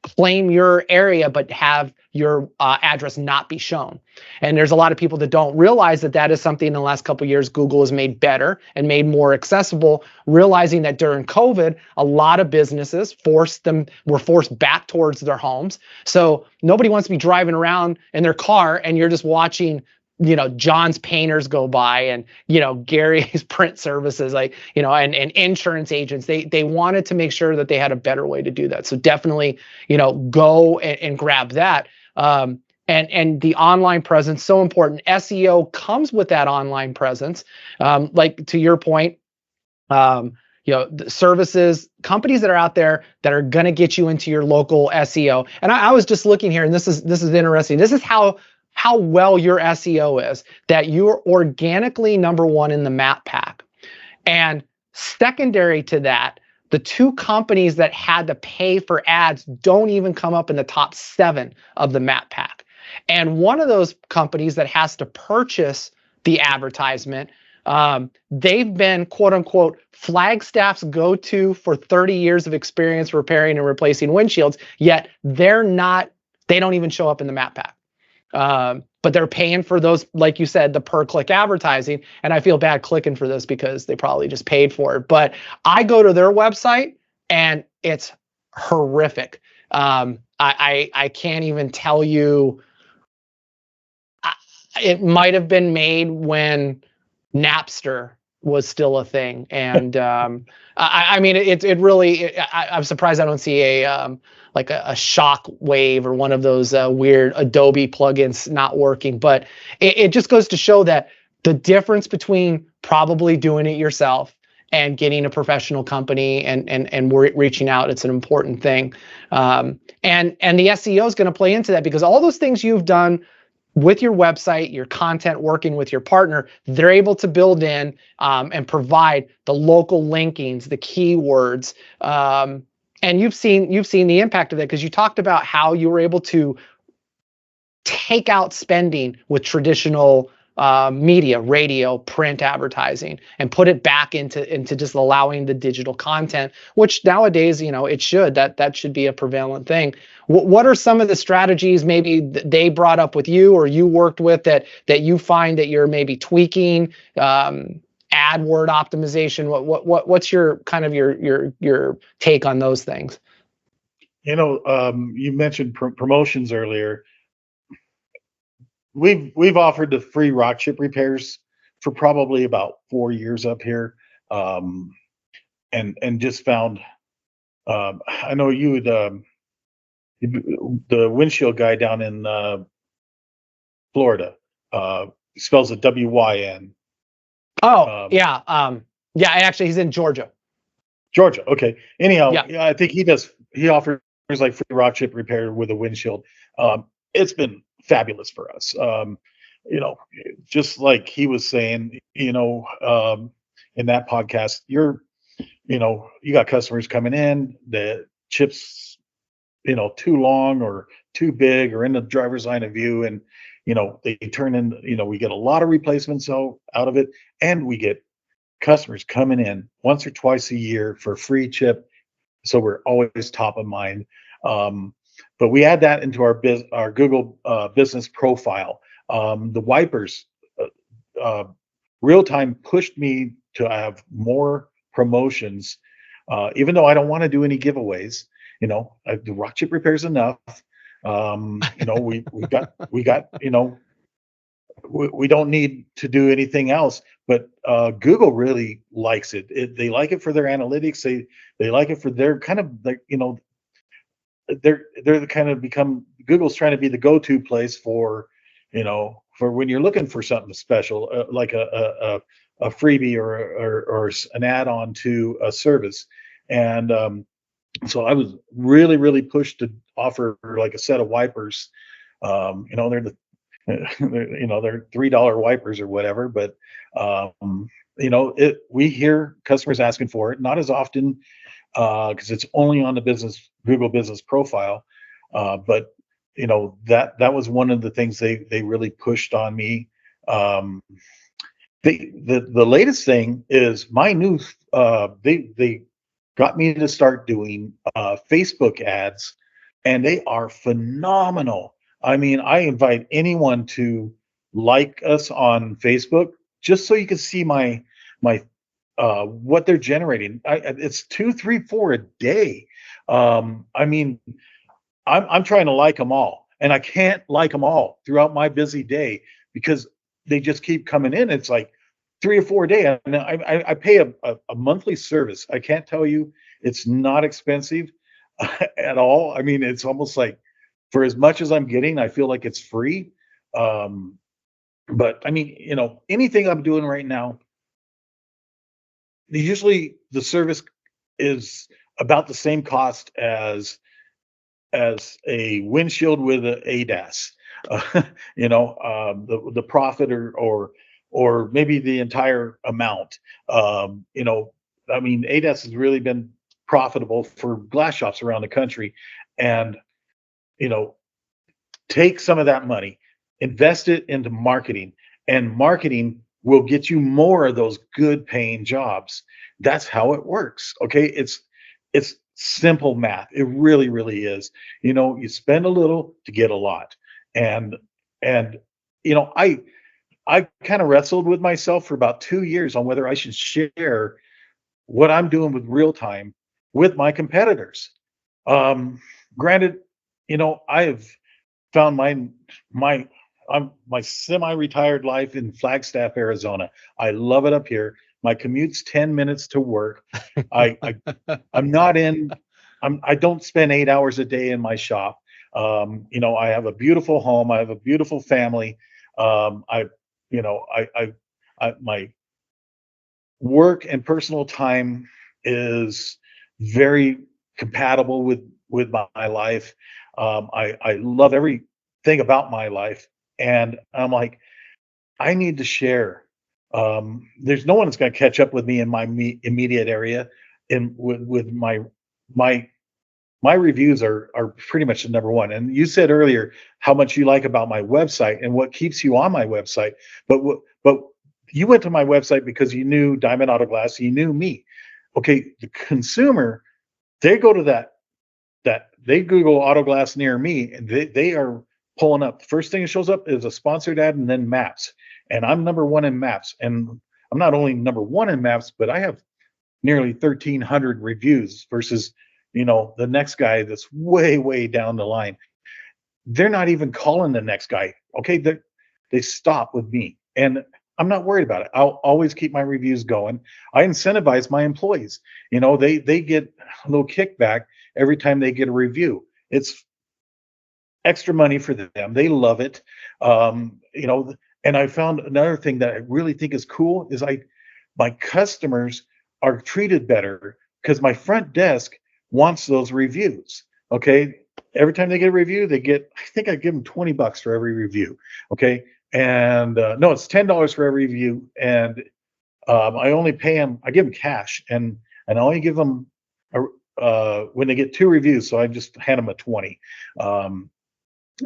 claim your area, but have your address not be shown. And there's a lot of people that don't realize that is something in the last couple of years Google has made better and made more accessible, realizing that during COVID, a lot of businesses were forced back towards their homes. So nobody wants to be driving around in their car and you're just watching John's painters go by and, Gary's print services, and insurance agents. They wanted to make sure that they had a better way to do that. So definitely, go and grab that. And the online presence, so important. SEO comes with that online presence. Like to your point, the services, companies that are out there that are going to get you into your local SEO. And I was just looking here, and this is interesting. This is how well your SEO is, that you're organically number one in the map pack. And secondary to that, the two companies that had to pay for ads don't even come up in the top 7 of the map pack. And one of those companies that has to purchase the advertisement, they've been, quote unquote, Flagstaff's go-to for 30 years of experience repairing and replacing windshields, yet they don't even show up in the map pack. But they're paying for those, like you said, the per click advertising. And I feel bad clicking for this because they probably just paid for it. But I go to their website and it's horrific. I can't even tell you. It might have been made when Napster was still a thing. And I mean, it really, I'm surprised I don't see a shock wave or one of those weird Adobe plugins not working. But it just goes to show that the difference between probably doing it yourself and getting a professional company and reaching out, it's an important thing. And the SEO is going to play into that, because all those things you've done with your website, your content, working with your partner, they're able to build in and provide the local linkings, the keywords, and you've seen the impact of that, because you talked about how you were able to take out spending with traditional media, radio, print advertising, and put it back into just allowing the digital content, which nowadays, it should, that should be a prevalent thing. What are some of the strategies maybe they brought up with you, or you worked with, that you find that you're maybe tweaking? AdWord optimization. What's your kind of your take on those things? You mentioned promotions earlier. We've offered the free rock chip repairs for probably about 4 years up here, and just found. I know you would, the windshield guy down in Florida, spells it WYN. Oh, yeah. Yeah, actually, he's in Georgia. Georgia. Okay. Anyhow, yeah. I think he offers like free rock chip repair with a windshield. It's been fabulous for us. Just like he was saying, in that podcast, you got customers coming in, the chips, too long or too big or in the driver's line of view, and they turn in, we get a lot of replacements out of it, and we get customers coming in once or twice a year for free chip, so we're always top of mind. But we add that into our Google business profile. The wipers, real time pushed me to have more promotions, even though I don't want to do any giveaways. The rock chip repairs enough. We got we don't need to do anything else. But Google really likes it. They like it for their analytics. They like it for their kind of like, they're the kind of become, Google's trying to be the go-to place for when you're looking for something special, like a freebie or an add-on to a service. And so I was really pushed to offer like a set of wipers. They're $3 wipers or whatever, but we hear customers asking for it, not as often, because it's only on the Google business profile. But that was one of the things they really pushed on me. The latest thing is my new, they got me to start doing Facebook ads, and they are phenomenal. I mean, I invite anyone to like us on Facebook just so you can see my what they're generating. It's 2, 3, 4 a day. I mean, I'm trying to like them all, and I can't like them all throughout my busy day because they just keep coming in. It's like 3 or 4 a day, and I pay a monthly service. I can't tell you, it's not expensive at all. I mean, it's almost like, for as much as I'm getting, I feel like it's free. But I mean, anything I'm doing right now, usually the service is about the same cost as a windshield with an ADAS. The profit or maybe the entire amount. I mean, ADAS has really been profitable for glass shops around the country, and take some of that money, invest it into marketing, and marketing will get you more of those good paying jobs. That's how it works. Okay. It's simple math. It really, really is. You spend a little to get a lot. And I kind of wrestled with myself for about 2 years on whether I should share what I'm doing with real time with my competitors. Granted, I have found my semi-retired life in Flagstaff, Arizona. I love it up here. My commute's 10 minutes to work. I don't spend 8 hours a day in my shop. I have a beautiful home. I have a beautiful family. My work and personal time is very compatible with my life. I love everything about my life, And I'm like, I need to share. There's no one that's going to catch up with me in my immediate area. And with my reviews are pretty much the number one. And you said earlier how much you like about my website and what keeps you on my website. But you went to my website because you knew Diamond Auto Glass, you knew me. Okay, the consumer, they go to that they Google Auto Glass near me, and they are pulling up. The first thing that shows up is a sponsored ad and then maps. And I'm number one in maps. And I'm not only number one in maps, but I have nearly 1,300 reviews versus, the next guy that's way down the line. They're not even calling the next guy. Okay, they stop with me. And I'm not worried about it. I'll always keep my reviews going. I incentivize my employees. They get a little kickback every time they get a review. It's extra money for them. They love it. And I found another thing that I really think is cool is my customers are treated better because my front desk wants those reviews. Okay. Every time they get a review, I think I give them $20 for every review. Okay. And no, it's $10 for every review. And I only pay them, I give them cash, and I only give them when they get 2 reviews. So I just hand them a 20.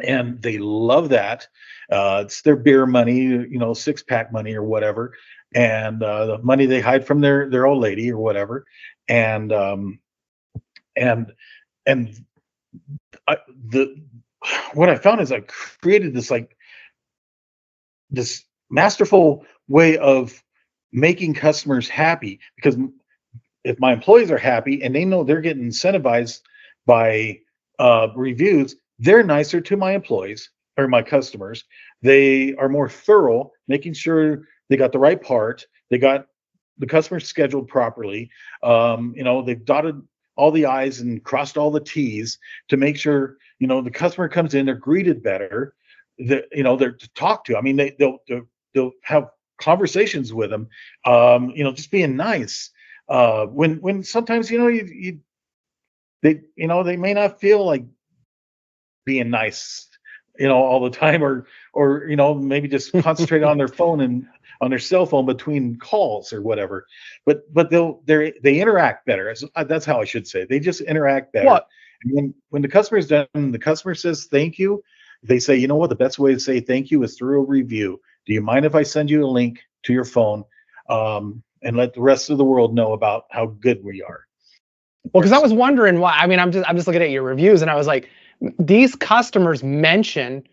And they love that. It's their beer money, 6-pack money or whatever. And the money they hide from their old lady or whatever. And what I found is I created this masterful way of making customers happy, because if my employees are happy and they know they're getting incentivized by reviews, they're nicer to my employees or my customers. They are more thorough, making sure they got the right part. They got the customer scheduled properly. They've dotted all the I's and crossed all the T's to make sure, the customer comes in, they're greeted better. They're to talk to. I mean, they'll have conversations with them, just being nice. When sometimes, they may not feel like being nice, all the time, or maybe just concentrate on their phone and on their cell phone between calls or whatever. But they interact better. That's how I should say. They just interact better. What? And when the customer's done, the customer says thank you. They say, you know what, the best way to say thank you is through a review. Do you mind if I send you a link to your phone, and let the rest of the world know about how good we are? Well, because I was wondering why. I mean, I'm just looking at your reviews, and I was like, these customers mention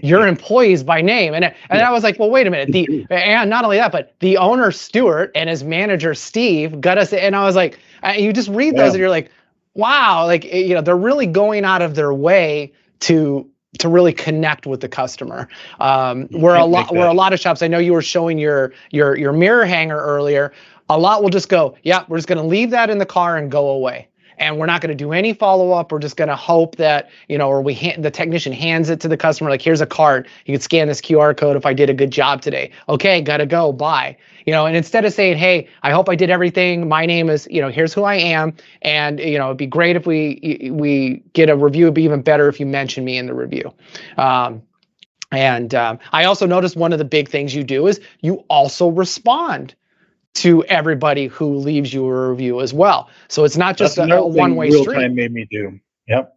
your employees by name, and I was like, well, wait a minute. And not only that, but the owner Stuart and his manager Steve got us, and I was like, you just read those, and you're like, wow, like they're really going out of their way to really connect with the customer. Where a lot of shops, I know you were showing your mirror hanger earlier. A lot will just go, yeah, we're just going to leave that in the car and go away. And we're not going to do any follow-up. We're just going to hope that, or the technician hands it to the customer. Like, here's a card. You can scan this QR code if I did a good job today. Okay, got to go, bye. And instead of saying, hey, I hope I did everything. My name is, here's who I am. And, it'd be great if we get a review. It'd be even better if you mention me in the review. And I also noticed one of the big things you do is you also respond to everybody who leaves you a review as well. So it's not just a one-way street. Real time made me do. Yep.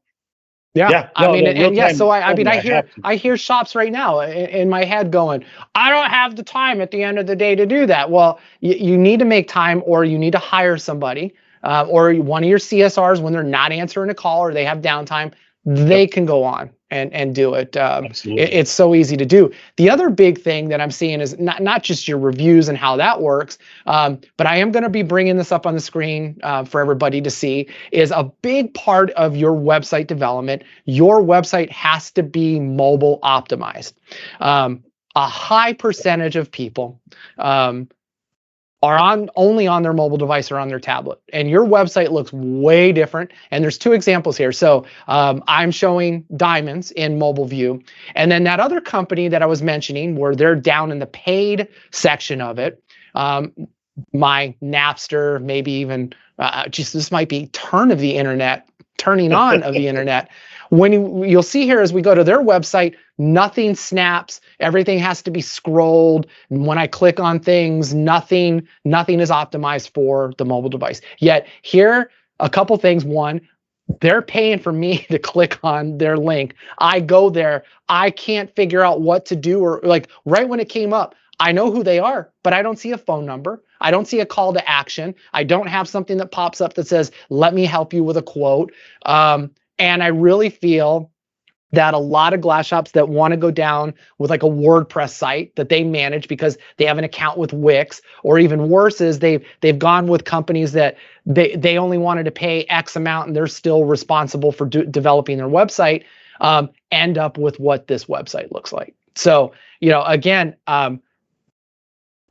Yeah. So I hear shops right now in my head going, I don't have the time at the end of the day to do that. Well, you need to make time, or you need to hire somebody, or one of your CSRs, when they're not answering a call or they have downtime, they can go on and do it. It's so easy to do. The other big thing that I'm seeing is not just your reviews and how that works, but I am going to be bringing this up on the screen for everybody to see, is a big part of your website development. Your website has to be mobile optimized. A high percentage of people are only on their mobile device or on their tablet, and your website looks way different. And there's 2 examples here. So I'm showing Diamonds in mobile view, and then that other company that I was mentioning, where they're down in the paid section of it, my Napster, maybe even this might be turning on of the internet, you'll see here as we go to their website, nothing snaps. Everything has to be scrolled. When I click on things, nothing is optimized for the mobile device. Yet here, a couple things. One, they're paying for me to click on their link. I go there. I can't figure out what to do, or like right when it came up, I know who they are, but I don't see a phone number. I don't see a call to action. I don't have something that pops up that says, let me help you with a quote. And I really feel that a lot of glass shops that want to go down with like a WordPress site that they manage because they have an account with Wix, or even worse is they've gone with companies that they only wanted to pay X amount and they're still responsible for developing their website, end up with what this website looks like. So, again,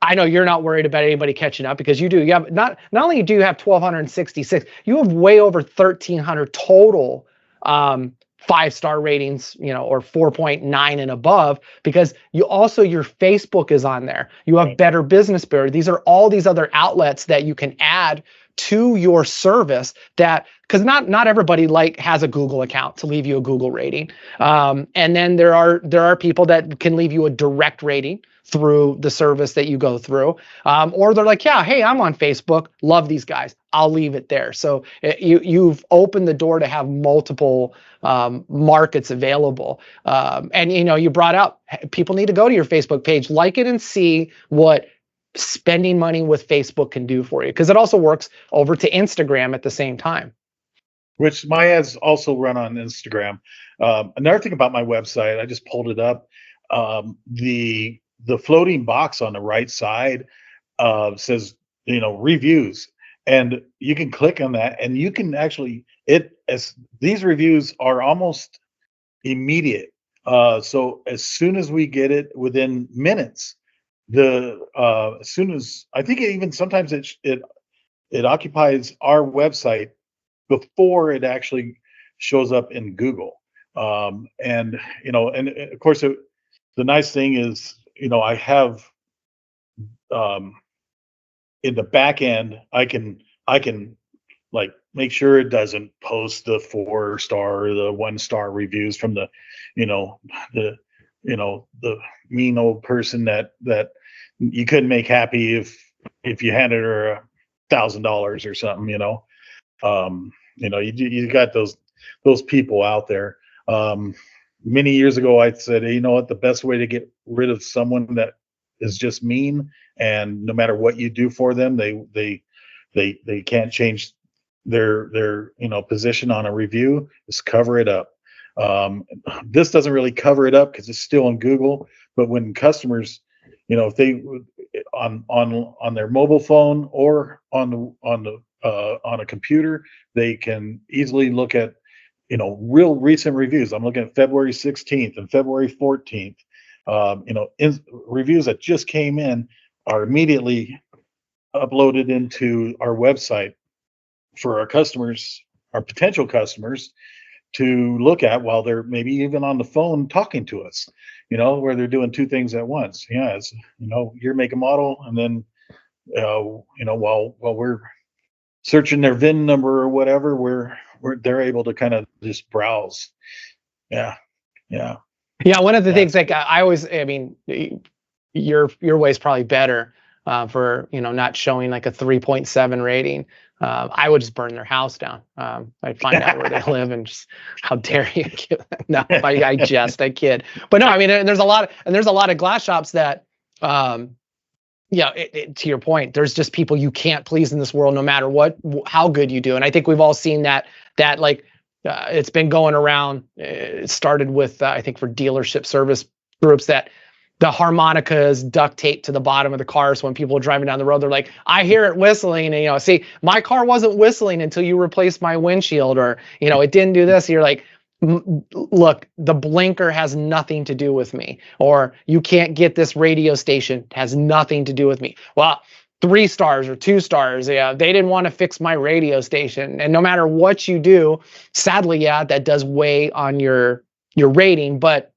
I know you're not worried about anybody catching up, because you do. You have not only do you have 1,266, you have way over 1,300 total 5-star ratings, or 4.9 and above, because your Facebook is on there. You have Better Business Bureau. These are all these other outlets that you can add to your service, that because not everybody has a Google account to leave you a Google rating. And then there are people that can leave you a direct rating through the service that you go through. Or they're like, yeah, hey, I'm on Facebook, love these guys, I'll leave it there. So you've opened the door to have multiple markets available. And you brought out, people need to go to your Facebook page, like it, and see what spending money with Facebook can do for you, because it also works over to Instagram at the same time. Which my ads also run on Instagram. Another thing about my website, I just pulled it up. The floating box on the right side says, reviews, and you can click on that, and you can actually these reviews are almost immediate. So as soon as we get it, within minutes, as soon as I think sometimes it occupies our website before it actually shows up in Google. And of course, the nice thing is, I have in the back end, I can like make sure it doesn't post the 4-star or the 1-star reviews from the mean old person that you couldn't make happy if you handed her $1,000 or something. You got those people out there. Many years ago, I said, hey, you know what? The best way to get rid of someone that is just mean, and no matter what you do for them, they can't change their position on a review, is cover it up. This doesn't really cover it up because it's still in Google. But when customers, if they on their mobile phone or on a computer, they can easily look at real recent reviews. I'm looking at February 16th and February 14th. Reviews that just came in are immediately uploaded into our website for our customers, our potential customers, to look at while they're maybe even on the phone talking to us, where they're doing two things at once. Yeah, it's, your make and model, and then, while we're searching their VIN number or whatever, they're able to kind of just browse. Yeah. One of the things, like your way is probably better for not showing like a 3.7 rating. I would just burn their house down. I'd find out where they live and just, how dare you? No, I kid. But no, there's a lot of glass shops that, to your point, there's just people you can't please in this world, no matter how good you do. And I think we've all seen that it's been going around. It started with, I think, for dealership service groups, that the harmonica is duct taped to the bottom of the car. So when people are driving down the road, they're like, I hear it whistling. And, see, my car wasn't whistling until you replaced my windshield, or, it didn't do this. You're like, look, the blinker has nothing to do with me, or you can't get this radio station, it has nothing to do with me. Well, 3 stars or 2 stars. Yeah, they didn't want to fix my radio station. And no matter what you do, sadly, that does weigh on your rating. But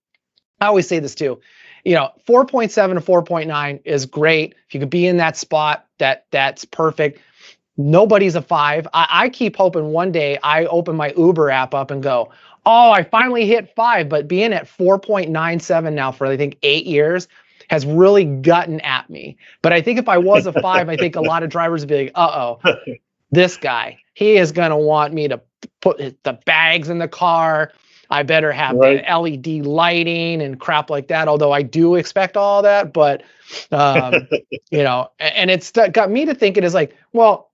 I always say this too, 4.7 to 4.9 is great. If you could be in that spot, that's perfect. Nobody's a 5. I keep hoping one day I open my Uber app up and go, oh, I finally hit 5, but being at 4.97 now for I think 8 years has really gotten at me. But I think if I was a 5, I think a lot of drivers would be like, uh-oh, this guy, he is going to want me to put the bags in the car. I better have the LED lighting and crap like that. Although I do expect all that, but you know, and it's got me to thinking is like, well,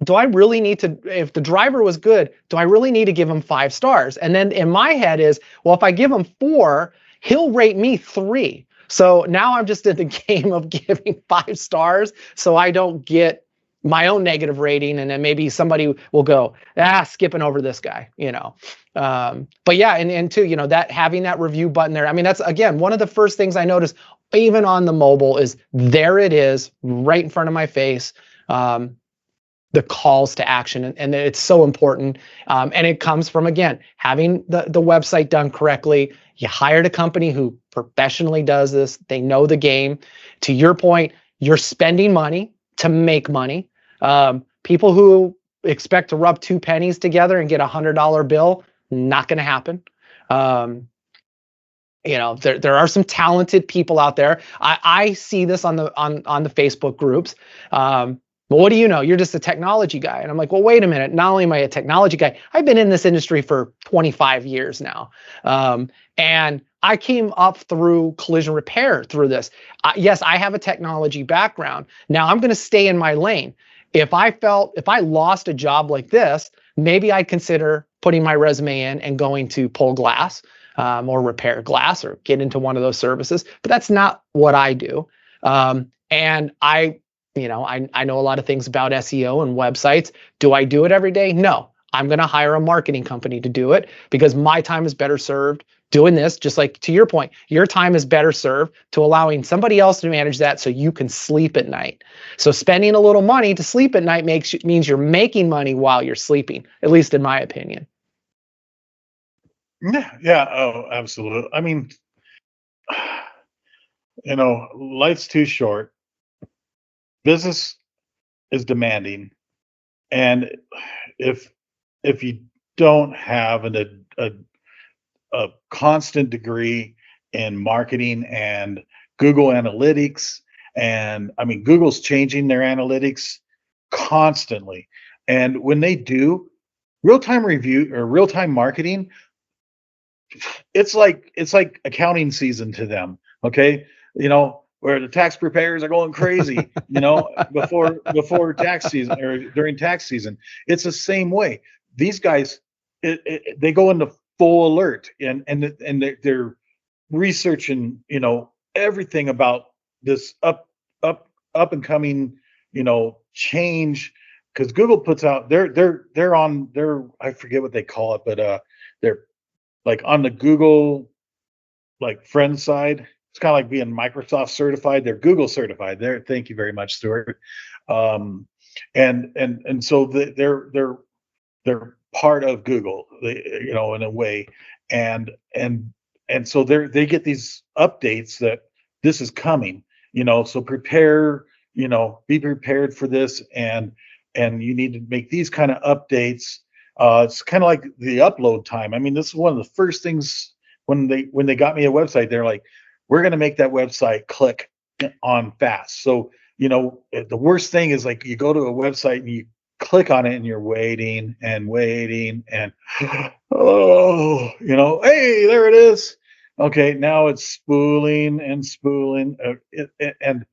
do I really need to, if the driver was good, do I really need to give him 5 stars? And then in my head is, well, if I give him 4, he'll rate me 3. So now I'm just in the game of giving 5 stars so I don't get my own negative rating, and then maybe somebody will go, skipping over this guy, you know. But yeah, and too, you know, that having that review button there, I mean, that's again one of the first things I noticed even on the mobile is there it is right in front of my face. The calls to action, and it's so important. And it comes from, again, having the website done correctly. You hired a company who professionally does this. They know the game. To your point, you're spending money to make money. People who expect to rub 2 pennies together and get $100 bill, not going to happen. You know, there are some talented people out there. I see this on the Facebook groups. Well, what do you know? You're just a technology guy. And I'm like, well, wait a minute. Not only am I a technology guy, I've been in this industry for 25 years now. And I came up through collision repair through this. Yes, I have a technology background. Now I'm going to stay in my lane. If I lost a job like this, maybe I'd consider putting my resume in and going to pull glass or repair glass or get into one of those services. But that's not what I do. And I know a lot of things about SEO and websites. Do I do it every day? No. I'm going to hire a marketing company to do it because my time is better served doing this. Just like to your point, your time is better served to allowing somebody else to manage that so you can sleep at night. So spending a little money to sleep at night means you're making money while you're sleeping, at least in my opinion. Yeah. Oh, absolutely. I mean, you know, life's too short. Business is demanding, and if you don't have a constant degree in marketing and Google Analytics, and I mean Google's changing their analytics constantly, and when they do real-time review or real-time marketing, it's like accounting season to them. Okay, you know, where the tax preparers are going crazy, you know, before tax season or during tax season. It's the same way. These guys, they go into full alert and they're researching, you know, everything about this up and coming, you know, change. Because Google puts out they're on their, I forget what they call it, but they're like on the Google like friend side. It's kind of like being Microsoft certified. They're Google certified. There, thank you very much, Stuart. And so they're part of Google, you know, in a way, and so they get these updates that this is coming, you know. So prepare, you know, be prepared for this, and you need to make these kind of updates. It's kind of like the upload time. I mean, this is one of the first things when they got me a website. They're like, we're going to make that website click on fast. So, you know, the worst thing is like you go to a website and you click on it and you're waiting and oh, you know, hey, there it is. Okay, now it's spooling and spooling. And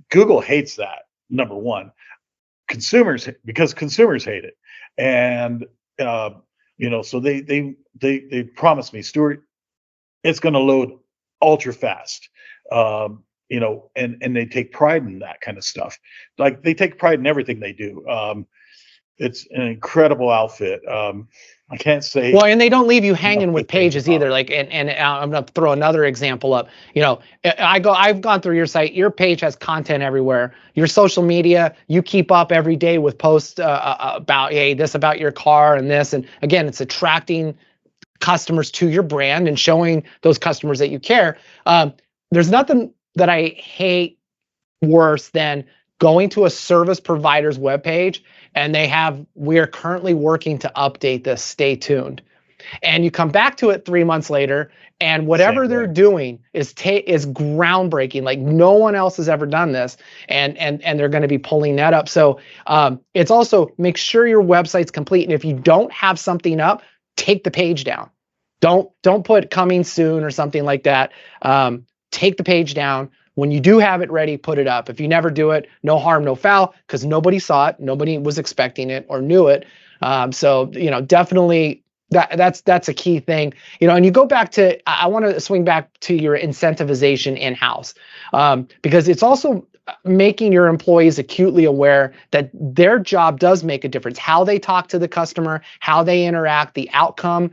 Google hates that, number one. Because consumers hate it. And, you know, so they promised me, Stuart, it's going to load ultra fast, you know, and they take pride in that kind of stuff. Like they take pride in everything they do. It's an incredible outfit. I can't say. Well, and they don't leave you hanging with pages either. Like, and I'm gonna throw another example up. You know, I've gone through your site. Your page has content everywhere. Your social media, you keep up every day with posts about, hey, this about your car and this. And again, it's attracting customers to your brand and showing those customers that you care. There's nothing that I hate worse than going to a service provider's webpage and they have, we are currently working to update this, stay tuned. and you come back to it 3 months later, and whatever they're doing is groundbreaking. Like no one else has ever done this, and they're going to be pulling that up. So it's also make sure your website's complete, and if you don't have something up, take the page down. Don't put coming soon or something like that. Take the page down. When you do have it ready, put it up. If you never do it, no harm, no foul, because nobody saw it, nobody was expecting it or knew it. So definitely that's a key thing. And you go back to, I want to swing back to your incentivization in-house, because it's also making your employees acutely aware that their job does make a difference. How they talk to the customer, how they interact, the outcome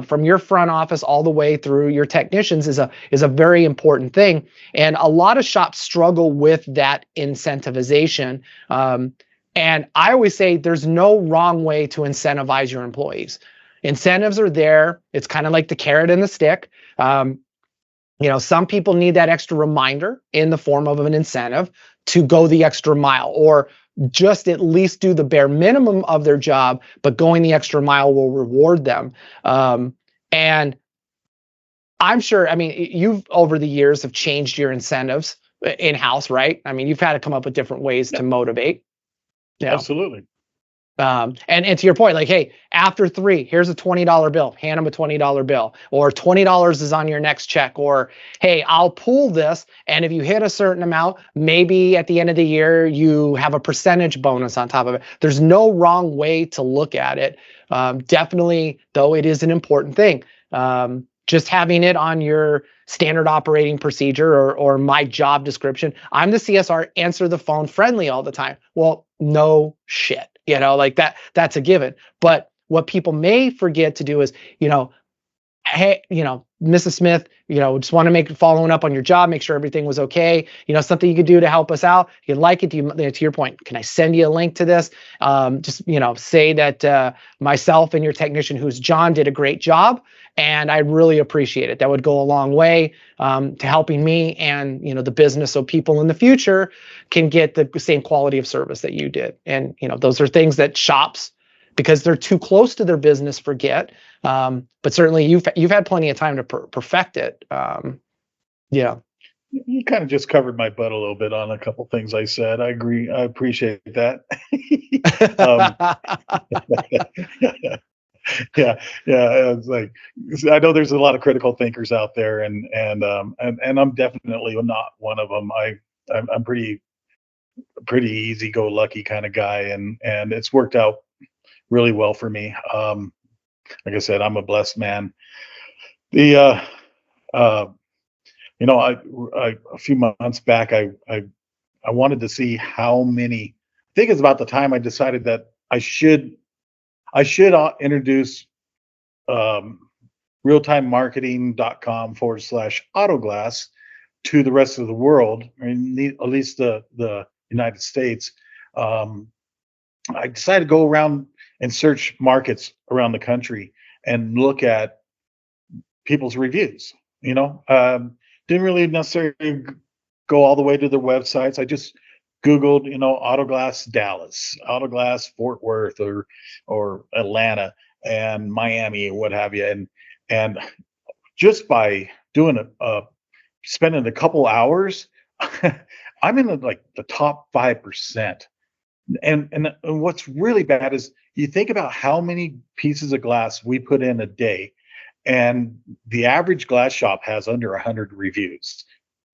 from your front office all the way through your technicians is a very important thing. And a lot of shops struggle with that incentivization. And I always say there's no wrong way to incentivize your employees. Incentives are there. It's kind of like the carrot and the stick. Some people need that extra reminder in the form of an incentive to go the extra mile, or just at least do the bare minimum of their job, but going the extra mile will reward them. And I'm sure, you've over the years have changed your incentives in-house, right? You've had to come up with different ways to motivate. Yeah, absolutely. And to your point, like, hey, after 3, here's a $20 bill, hand them a $20 bill, or $20 is on your next check, or, hey, I'll pool this. And if you hit a certain amount, maybe at the end of the year, you have a percentage bonus on top of it. There's no wrong way to look at it. Definitely, though, it is an important thing. Just having it on your standard operating procedure or my job description, I'm the CSR, answer the phone friendly all the time. Well, no shit. Like that's a given. But what people may forget to do is, hey, Mrs. Smith, just want to following up on your job, make sure everything was okay. Something you could do to help us out. If you like it, to your point, can I send you a link to this? Just, say that myself and your technician, who's John, did a great job, and I really appreciate it. That would go a long way to helping me and, the business, so people in the future can get the same quality of service that you did. And, those are things that shops, because they're too close to their business, forget. But certainly you've had plenty of time to perfect it. Yeah. You kind of just covered my butt a little bit on a couple things I said. I agree. I appreciate that. Yeah. It's like, I know there's a lot of critical thinkers out there, and I'm definitely not one of them. I'm pretty easy-go-lucky kind of guy, and it's worked out really well for me. Like I said, I'm a blessed man. A few months back, I wanted to see how many. I think it's about the time I decided that I should introduce realtimemarketing.com/autoglass to the rest of the world, or at least the United States. I decided to go around and search markets around the country and look at people's reviews. Didn't really necessarily go all the way to their websites. I just Googled, Autoglass Dallas, Autoglass Fort Worth, or Atlanta and Miami, or what have you, and just by doing spending a couple hours, I'm in the top 5%. And what's really bad is you think about how many pieces of glass we put in a day, and the average glass shop has under 100 reviews.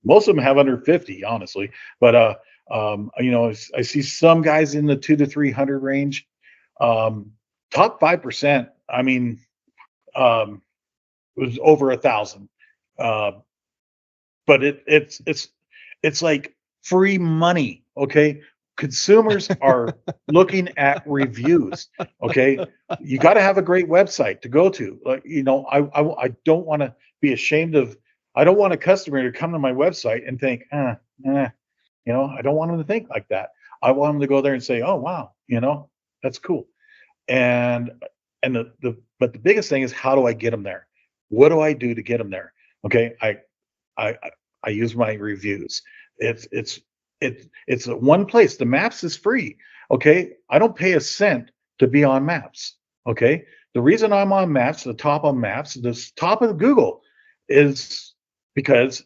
Most of them have under 50, honestly. But I see some guys in the 200 to 300 range. Top 5%. Was over 1,000. But it's like free money. Okay. Consumers are looking at reviews. Okay. You got to have a great website to go to. I don't want to be ashamed of, I don't want a customer to come to my website and think, I don't want them to think like that. I want them to go there and say, oh, wow, that's cool. But the biggest thing is, how do I get them there? What do I do to get them there? Okay. I use my reviews. It's one place. The Maps is free. Okay. I don't pay a cent to be on Maps. Okay. the reason I'm on maps, the top of maps, the top of Google, is because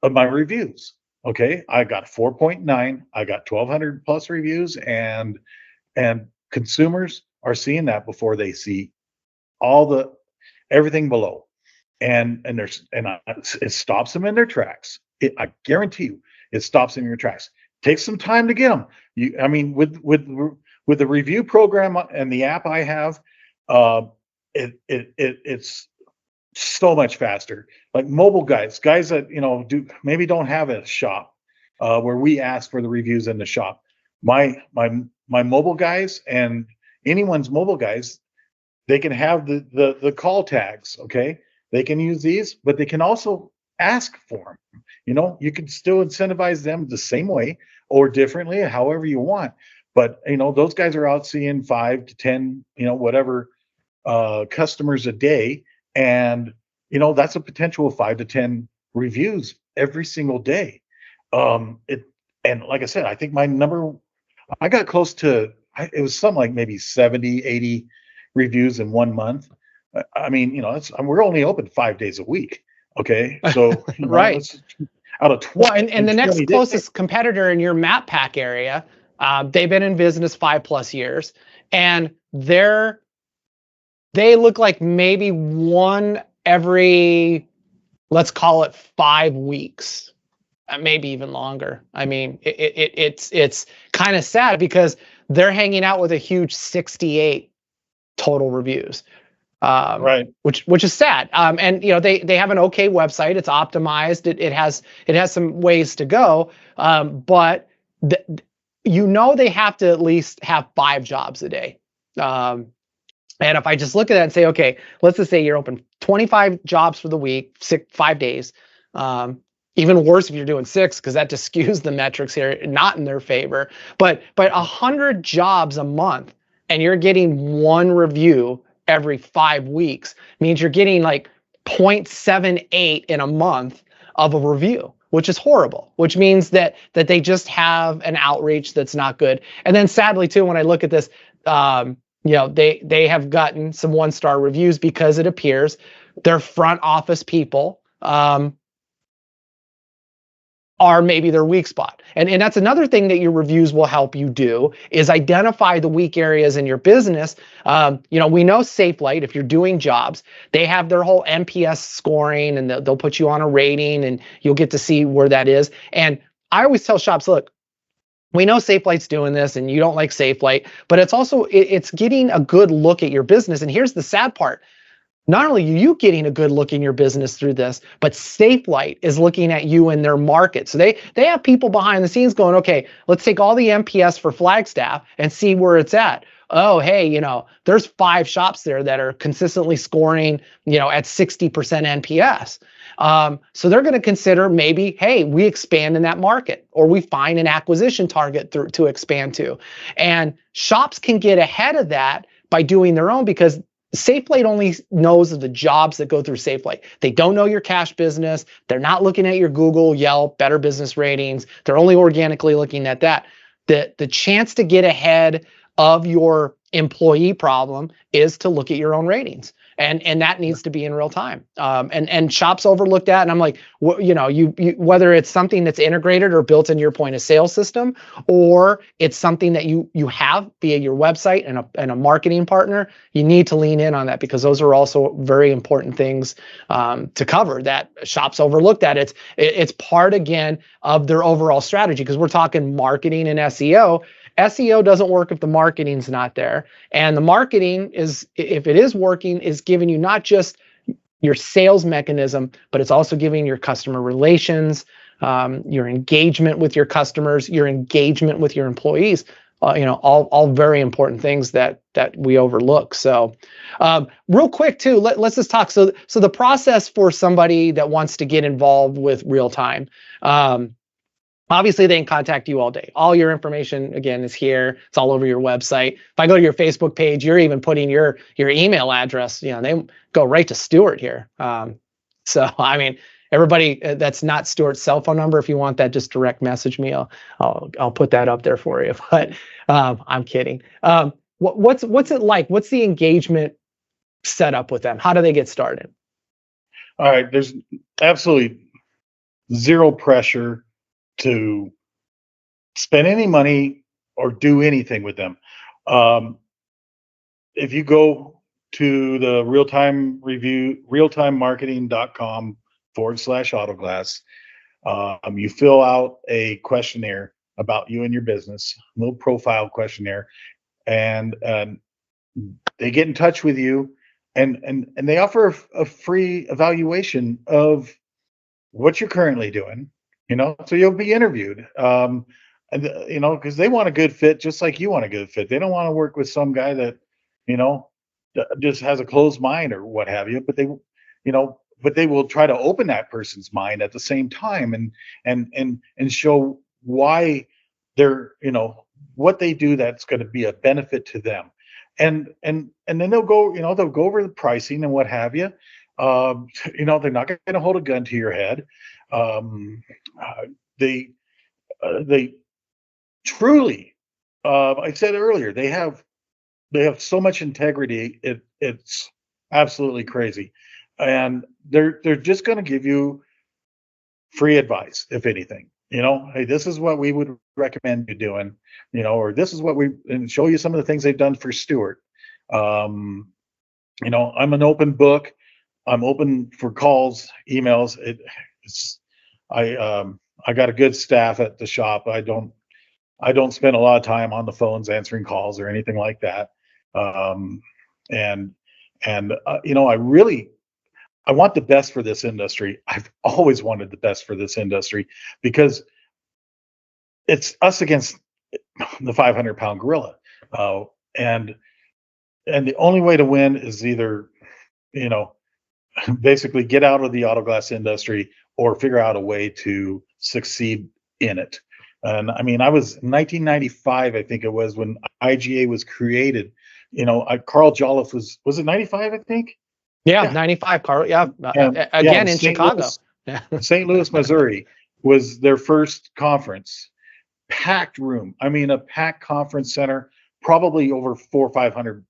of my reviews. Okay, I got 4.9, I got 1,200 plus reviews, and consumers are seeing that before they see everything below, and it stops them in their tracks. I guarantee you, it stops them in your tracks. Takes some time to get them. I mean, with the review program and the app I have, it's so much faster. Like mobile guys that don't have a shop where we ask for the reviews in the shop. My mobile guys and anyone's mobile guys, they can have the call tags. Okay, they can use these, but they can also ask for them. You can still incentivize them the same way or differently, however you want. But those guys are out seeing 5 to 10, whatever customers a day, and that's a potential of 5 to 10 reviews every single day. And like I said, I think I got close to, it was something like maybe 70, 80 reviews in 1 month. I mean, we're only open 5 days a week. Okay, so right. Out of 20, well, and the next closest competitor in your map pack area, they've been in business 5+ years, and they look like maybe one every, let's call it 5 weeks, maybe even longer. I mean, it's kind of sad because they're hanging out with a huge 68 total reviews, right? Which is sad. And they have an okay website. It's optimized. It has some ways to go. But they have to at least have 5 jobs a day. And if I just look at that and say, okay, let's just say you're open 25 jobs for the week, 5 days. Even worse if you're doing 6, because that just skews the metrics here, not in their favor. But 100 jobs a month, and you're getting 1 review every 5 weeks, means you're getting like 0.78 in a month of a review, which is horrible, which means that they just have an outreach that's not good. And then sadly too, when I look at this, they have gotten some 1-star reviews because it appears their front office people are maybe their weak spot. And that's another thing that your reviews will help you do, is identify the weak areas in your business. We know Safelite, if you're doing jobs, they have their whole NPS scoring, and they'll put you on a rating, and you'll get to see where that is. And I always tell shops, look, we know Safelite's doing this and you don't like Safelite, but it's also, it's getting a good look at your business. And here's the sad part. Not only are you getting a good look in your business through this, but Safelite is looking at you in their market. So they have people behind the scenes going, okay, let's take all the NPS for Flagstaff and see where it's at. Oh, hey, there's 5 shops there that are consistently scoring, at 60% NPS. So they're going to consider maybe, hey, we expand in that market, or we find an acquisition target to expand to. And shops can get ahead of that by doing their own, because Safelite only knows of the jobs that go through Safelite. They don't know your cash business. They're not looking at your Google, Yelp, Better Business Ratings. They're only organically looking at that. The chance to get ahead of your employee problem is to look at your own ratings. And that needs to be in real time. And shops overlook that. And I'm like, you whether it's something that's integrated or built into your point of sale system, or it's something that you have via your website and a marketing partner, you need to lean in on that, because those are also very important things to cover that shops overlook. That it's part, again, of their overall strategy, because we're talking marketing and SEO. SEO doesn't work if the marketing's not there. And the marketing is, if it is working, is giving you not just your sales mechanism, but it's also giving your customer relations, your engagement with your customers, your engagement with your employees, all very important things that we overlook. So real quick too, let's just talk. So the process for somebody that wants to get involved with real time, obviously, they can contact you all day. All your information, again, is here. It's all over your website. If I go to your Facebook page, you're even putting your email address. They go right to Stuart here. So, I mean, everybody, that's not Stuart's cell phone number. If you want that, just direct message me. I'll put that up there for you. But I'm kidding. What's it like? What's the engagement set up with them? How do they get started? All right. There's absolutely zero pressure to spend any money or do anything with them. If you go to the realtimemarketing.com/autoglass, you fill out a questionnaire about you and your business, a little profile questionnaire, and they get in touch with you, and they offer a free evaluation of what you're currently doing. So you'll be interviewed, and because they want a good fit, just like you want a good fit. They don't want to work with some guy that just has a closed mind or what have you. But they will try to open that person's mind at the same time, and show why they're what they do that's going to be a benefit to them, and then they'll go over the pricing and what have you. They're not going to hold a gun to your head. They truly, I said earlier, they have so much integrity. It's absolutely crazy, and they're just going to give you free advice, if anything. Hey, this is what we would recommend you doing. Or this is what and show you some of the things they've done for Stuart. I'm an open book. I'm open for calls, emails. I got a good staff at the shop. I don't spend a lot of time on the phones answering calls or anything like that. I want the best for this industry. I've always wanted the best for this industry, because it's us against the 500-pound gorilla. And the only way to win is either, basically get out of the auto glass industry or figure out a way to succeed in it. And I mean, I was 1995, I think it was, when IGA was created. Carl Jolliffe was it 95, I think? Yeah, 95, Carl. Yeah. In Chicago. St. Louis, Missouri was their first conference. Packed room. I mean, a packed conference center, probably over 400 or 500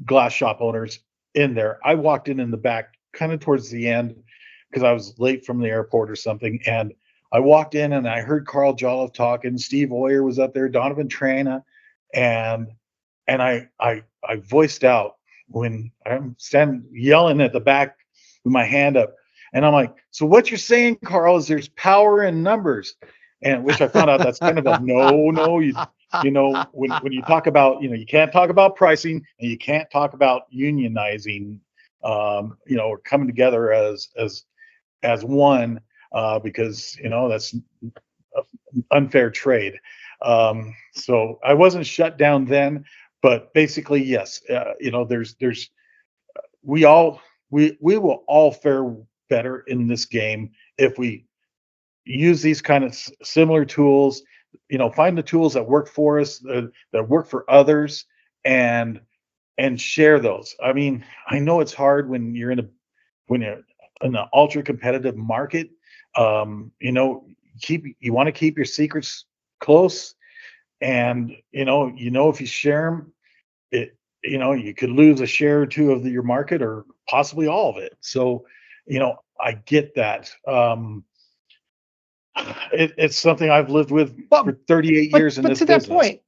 glass shop owners in there. I walked in the back kind of towards the end because I was late from the airport or something. And I walked in and I heard Carl Jolliffe talking. Steve Oyer was up there, Donovan Trana. And I voiced out when I'm standing yelling at the back with my hand up. And I'm like, so what you're saying, Carl, is there's power in numbers. And which I found out that's kind of a no. When you talk about, you can't talk about pricing, and you can't talk about unionizing, or coming together as one, because that's unfair trade. So I wasn't shut down then, but basically, yes, we will all fare better in this game if we use these kind of similar tools, find the tools that work for us, that work for others, and share those. I mean, I know it's hard when you're in an ultra competitive market. You want to keep your secrets close, and if you share them, you could lose a share or two of your market, or possibly all of it. So, I get that. It's something I've lived with for 38 years in this business. But to that point,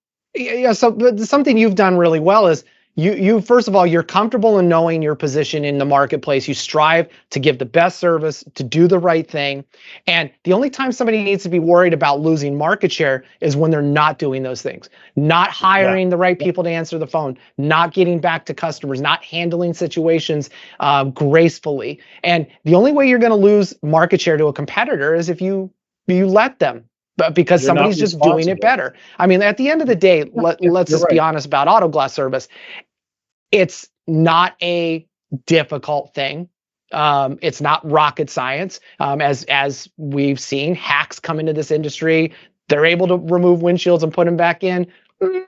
so something you've done really well is you first of all, you're comfortable in knowing your position in the marketplace. You strive to give the best service, to do the right thing. And the only time somebody needs to be worried about losing market share is when they're not doing those things, not hiring the right people to answer the phone, not getting back to customers, not handling situations gracefully. And the only way you're going to lose market share to a competitor is if you let them, but because somebody's just doing it better. I mean, at the end of the day, let's just be honest about auto glass service. It's not a difficult thing. It's not rocket science. As we've seen, hacks come into this industry. They're able to remove windshields and put them back in.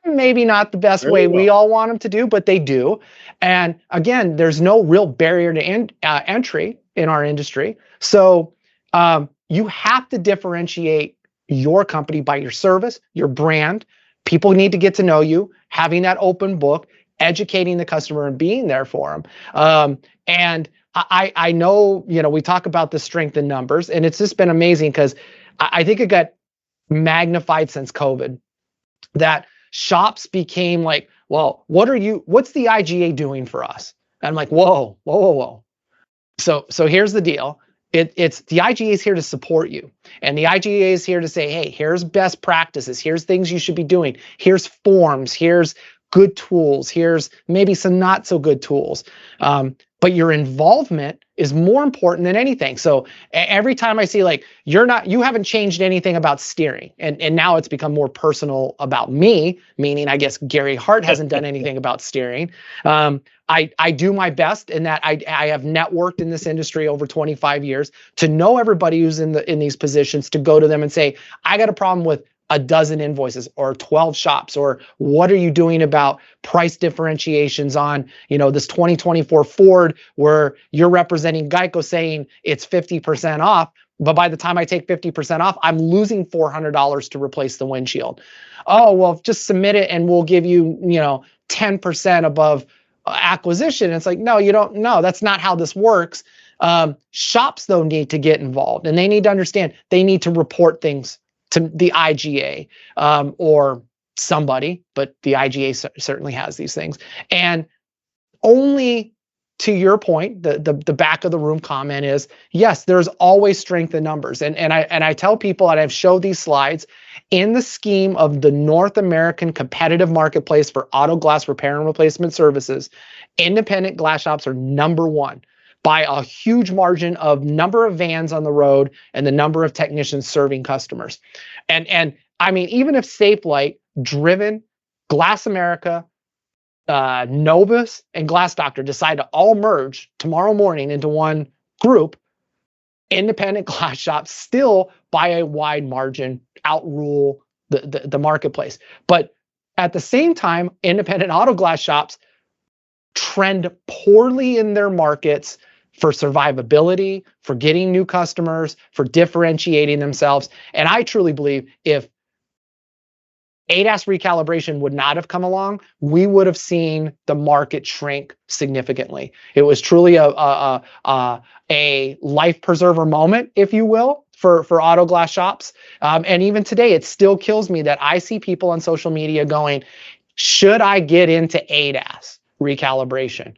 Maybe not the best way we all want them to do, but they do. And again, there's no real barrier to entry in our industry. So you have to differentiate your company by your service, your brand. People need to get to know you, having that open book, educating the customer and being there for them. And I know, we talk about the strength in numbers, and it's just been amazing because I think it got magnified since COVID, that shops became like, well, what's the IGA doing for us? And I'm like, whoa. So here's the deal. It's the IGA is here to support you. And the IGA is here to say, hey, here's best practices. Here's things you should be doing. Here's forms. Here's good tools. Here's maybe some not so good tools. But your involvement is more important than anything. So every time I see like, you haven't changed anything about steering. And now it's become more personal about me, meaning I guess Gary Hart hasn't done anything about steering. I do my best in that I have networked in this industry over 25 years to know everybody who's in these positions, to go to them and say, I got a problem with a dozen invoices or 12 shops, or what are you doing about price differentiations on, this 2024 Ford where you're representing Geico saying it's 50% off, but by the time I take 50% off, I'm losing $400 to replace the windshield. Oh, well, just submit it and we'll give you, 10% above acquisition. It's like, no, you don't. No, that's not how this works. Shops though need to get involved, and they need to understand they need to report things to the IGA or somebody, but the IGA certainly has these things. And only to your point, the back of the room comment is, yes, there's always strength in numbers. And I tell people, and I've showed these slides, in the scheme of the North American competitive marketplace for auto glass repair and replacement services, independent glass shops are number one by a huge margin of number of vans on the road and the number of technicians serving customers. And I mean, even if Safelite, Driven, Glass America, Novus, and Glass Doctor decide to all merge tomorrow morning into one group, independent glass shops still by a wide margin outrule the marketplace. But at the same time, independent auto glass shops trend poorly in their markets for survivability, for getting new customers, for differentiating themselves. And I truly believe if ADAS recalibration would not have come along, we would have seen the market shrink significantly. It was truly a life preserver moment, if you will, for auto glass shops. And even today, it still kills me that I see people on social media going, should I get into ADAS recalibration?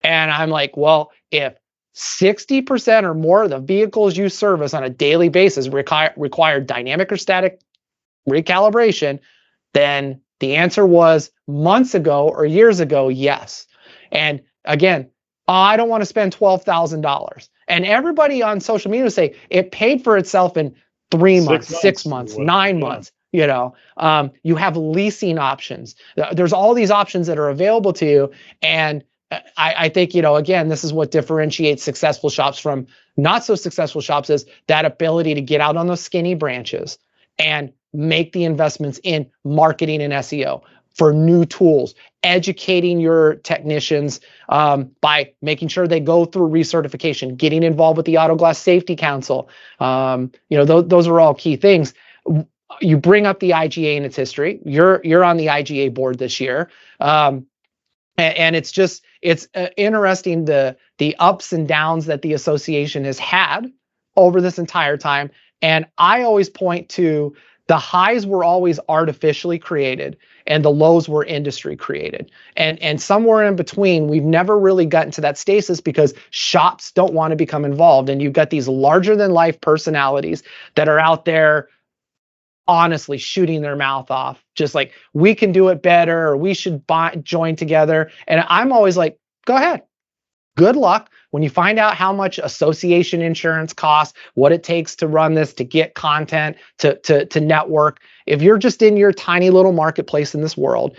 And I'm like, well, if 60% or more of the vehicles you service on a daily basis require dynamic or static recalibration, then the answer was months ago or years ago, yes. And again, I don't want to spend $12,000. And everybody on social media say it paid for itself in 3 months, 6 months, 9 months. You have leasing options. There's all these options that are available to you. And I think, again, this is what differentiates successful shops from not so successful shops, is that ability to get out on those skinny branches and make the investments in marketing and SEO for new tools, educating your technicians by making sure they go through recertification, getting involved with the Auto Glass Safety Council. Those are all key things. You bring up the IGA and its history. You're on the IGA board this year. And it's interesting the ups and downs that the association has had over this entire time. And I always point to the highs were always artificially created and the lows were industry created. And somewhere in between, we've never really gotten to that stasis because shops don't want to become involved. And you've got these larger than life personalities that are out there honestly shooting their mouth off, just like, we can do it better, or we should join together. And I'm always like, go ahead. Good luck. When you find out how much association insurance costs, what it takes to run this, to get content, to network, if you're just in your tiny little marketplace in this world,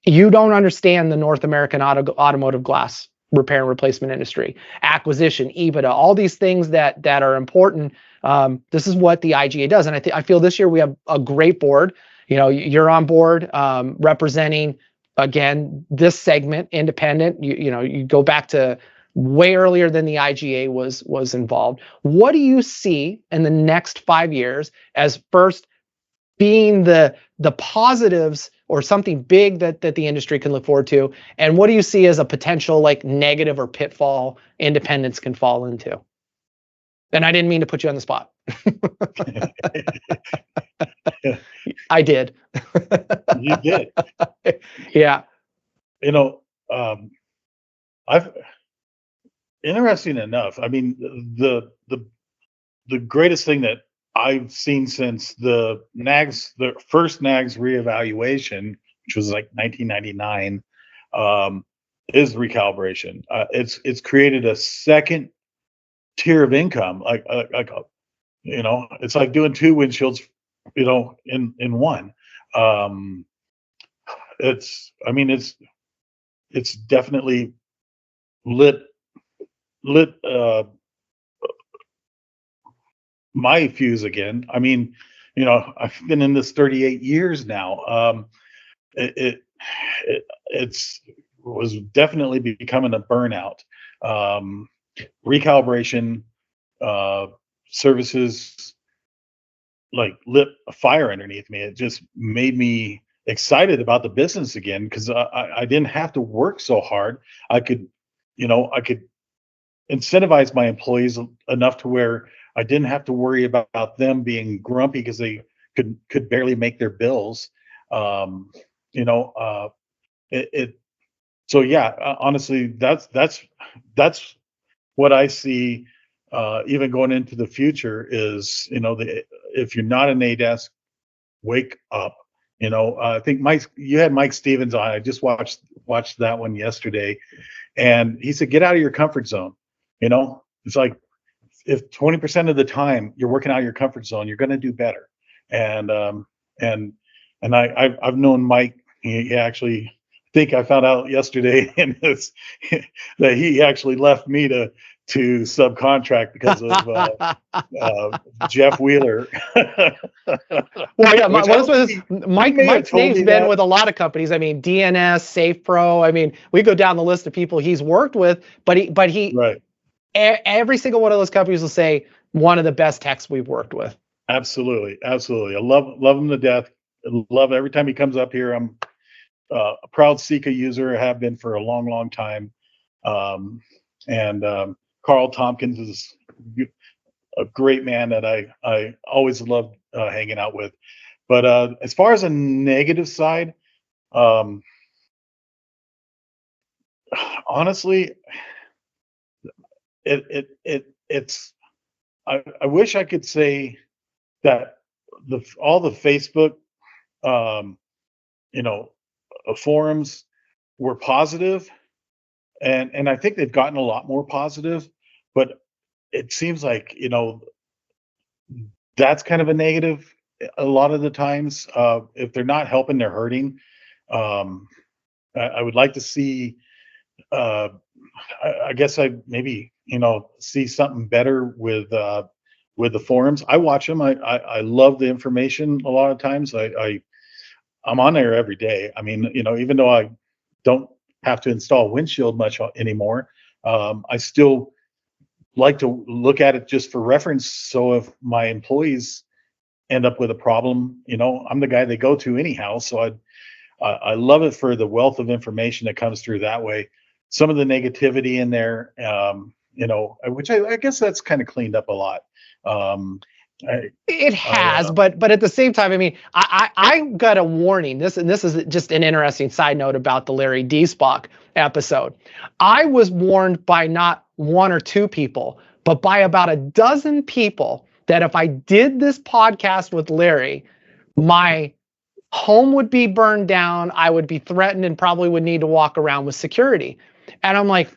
you don't understand the North American automotive glass repair and replacement industry, acquisition, EBITDA, all these things that are important. This is what the IGA does. And I feel this year we have a great board. You're on board representing, again, this segment, independent. You go back to way earlier than the IGA was involved. What do you see in the next 5 years as first being the positives or something big that the industry can look forward to? And what do you see as a potential like negative or pitfall independents can fall into? And I didn't mean to put you on the spot. I did. You did. Yeah. You know, I've interesting enough. I mean, the greatest thing that I've seen since the first NAGS reevaluation, which was like 1999, is recalibration. It's created a second tier of income, it's like doing two windshields, in one. It's definitely lit my fuse again. I mean, I've been in this 38 years now. It's was definitely becoming a burnout. Recalibration services like lit a fire underneath me. It just made me excited about the business again, because I didn't have to work so hard. I could incentivize my employees enough to where I didn't have to worry about them being grumpy because they could barely make their bills. So yeah, honestly, that's what I see. Even going into the future is, if you're not an ADAS, wake up. I think you had Mike Stevens on. I just watched that one yesterday, and he said, get out of your comfort zone. It's like, if 20% of the time you're working out of your comfort zone, you're going to do better. And I've known Mike. He actually, I think I found out yesterday that he actually left me to subcontract because of Jeff Wheeler. Well, yeah, Mike's name's been with a lot of companies. I mean, DNS, SafePro. I mean, we go down the list of people he's worked with, but he right. Every single one of those companies will say one of the best techs we've worked with. Absolutely. I love him to death. I love every time he comes up here. I'm a proud Sika user. I have been for a long, long time. Carl Tompkins is a great man that I always loved hanging out with. But as far as a negative side, honestly, it's I wish I could say that all the Facebook forums were positive, and I think they've gotten a lot more positive, but it seems like that's kind of a negative a lot of the times. If they're not helping, they're hurting. I would like to see I guess I'd maybe see something better with the forums. I watch them. I love the information. A lot of times I'm on there every day. I mean, even though I don't have to install windshield much anymore, I still like to look at it just for reference. So if my employees end up with a problem, I'm the guy they go to anyhow. So I love it for the wealth of information that comes through that way. Some of the negativity in there, which I guess that's kind of cleaned up a lot. It has, but at the same time, I mean, I got a warning. This is just an interesting side note about the Larry D. Spock episode. I was warned by not one or two people, but by about a dozen people that if I did this podcast with Larry, my home would be burned down. I would be threatened and probably would need to walk around with security. And I'm like,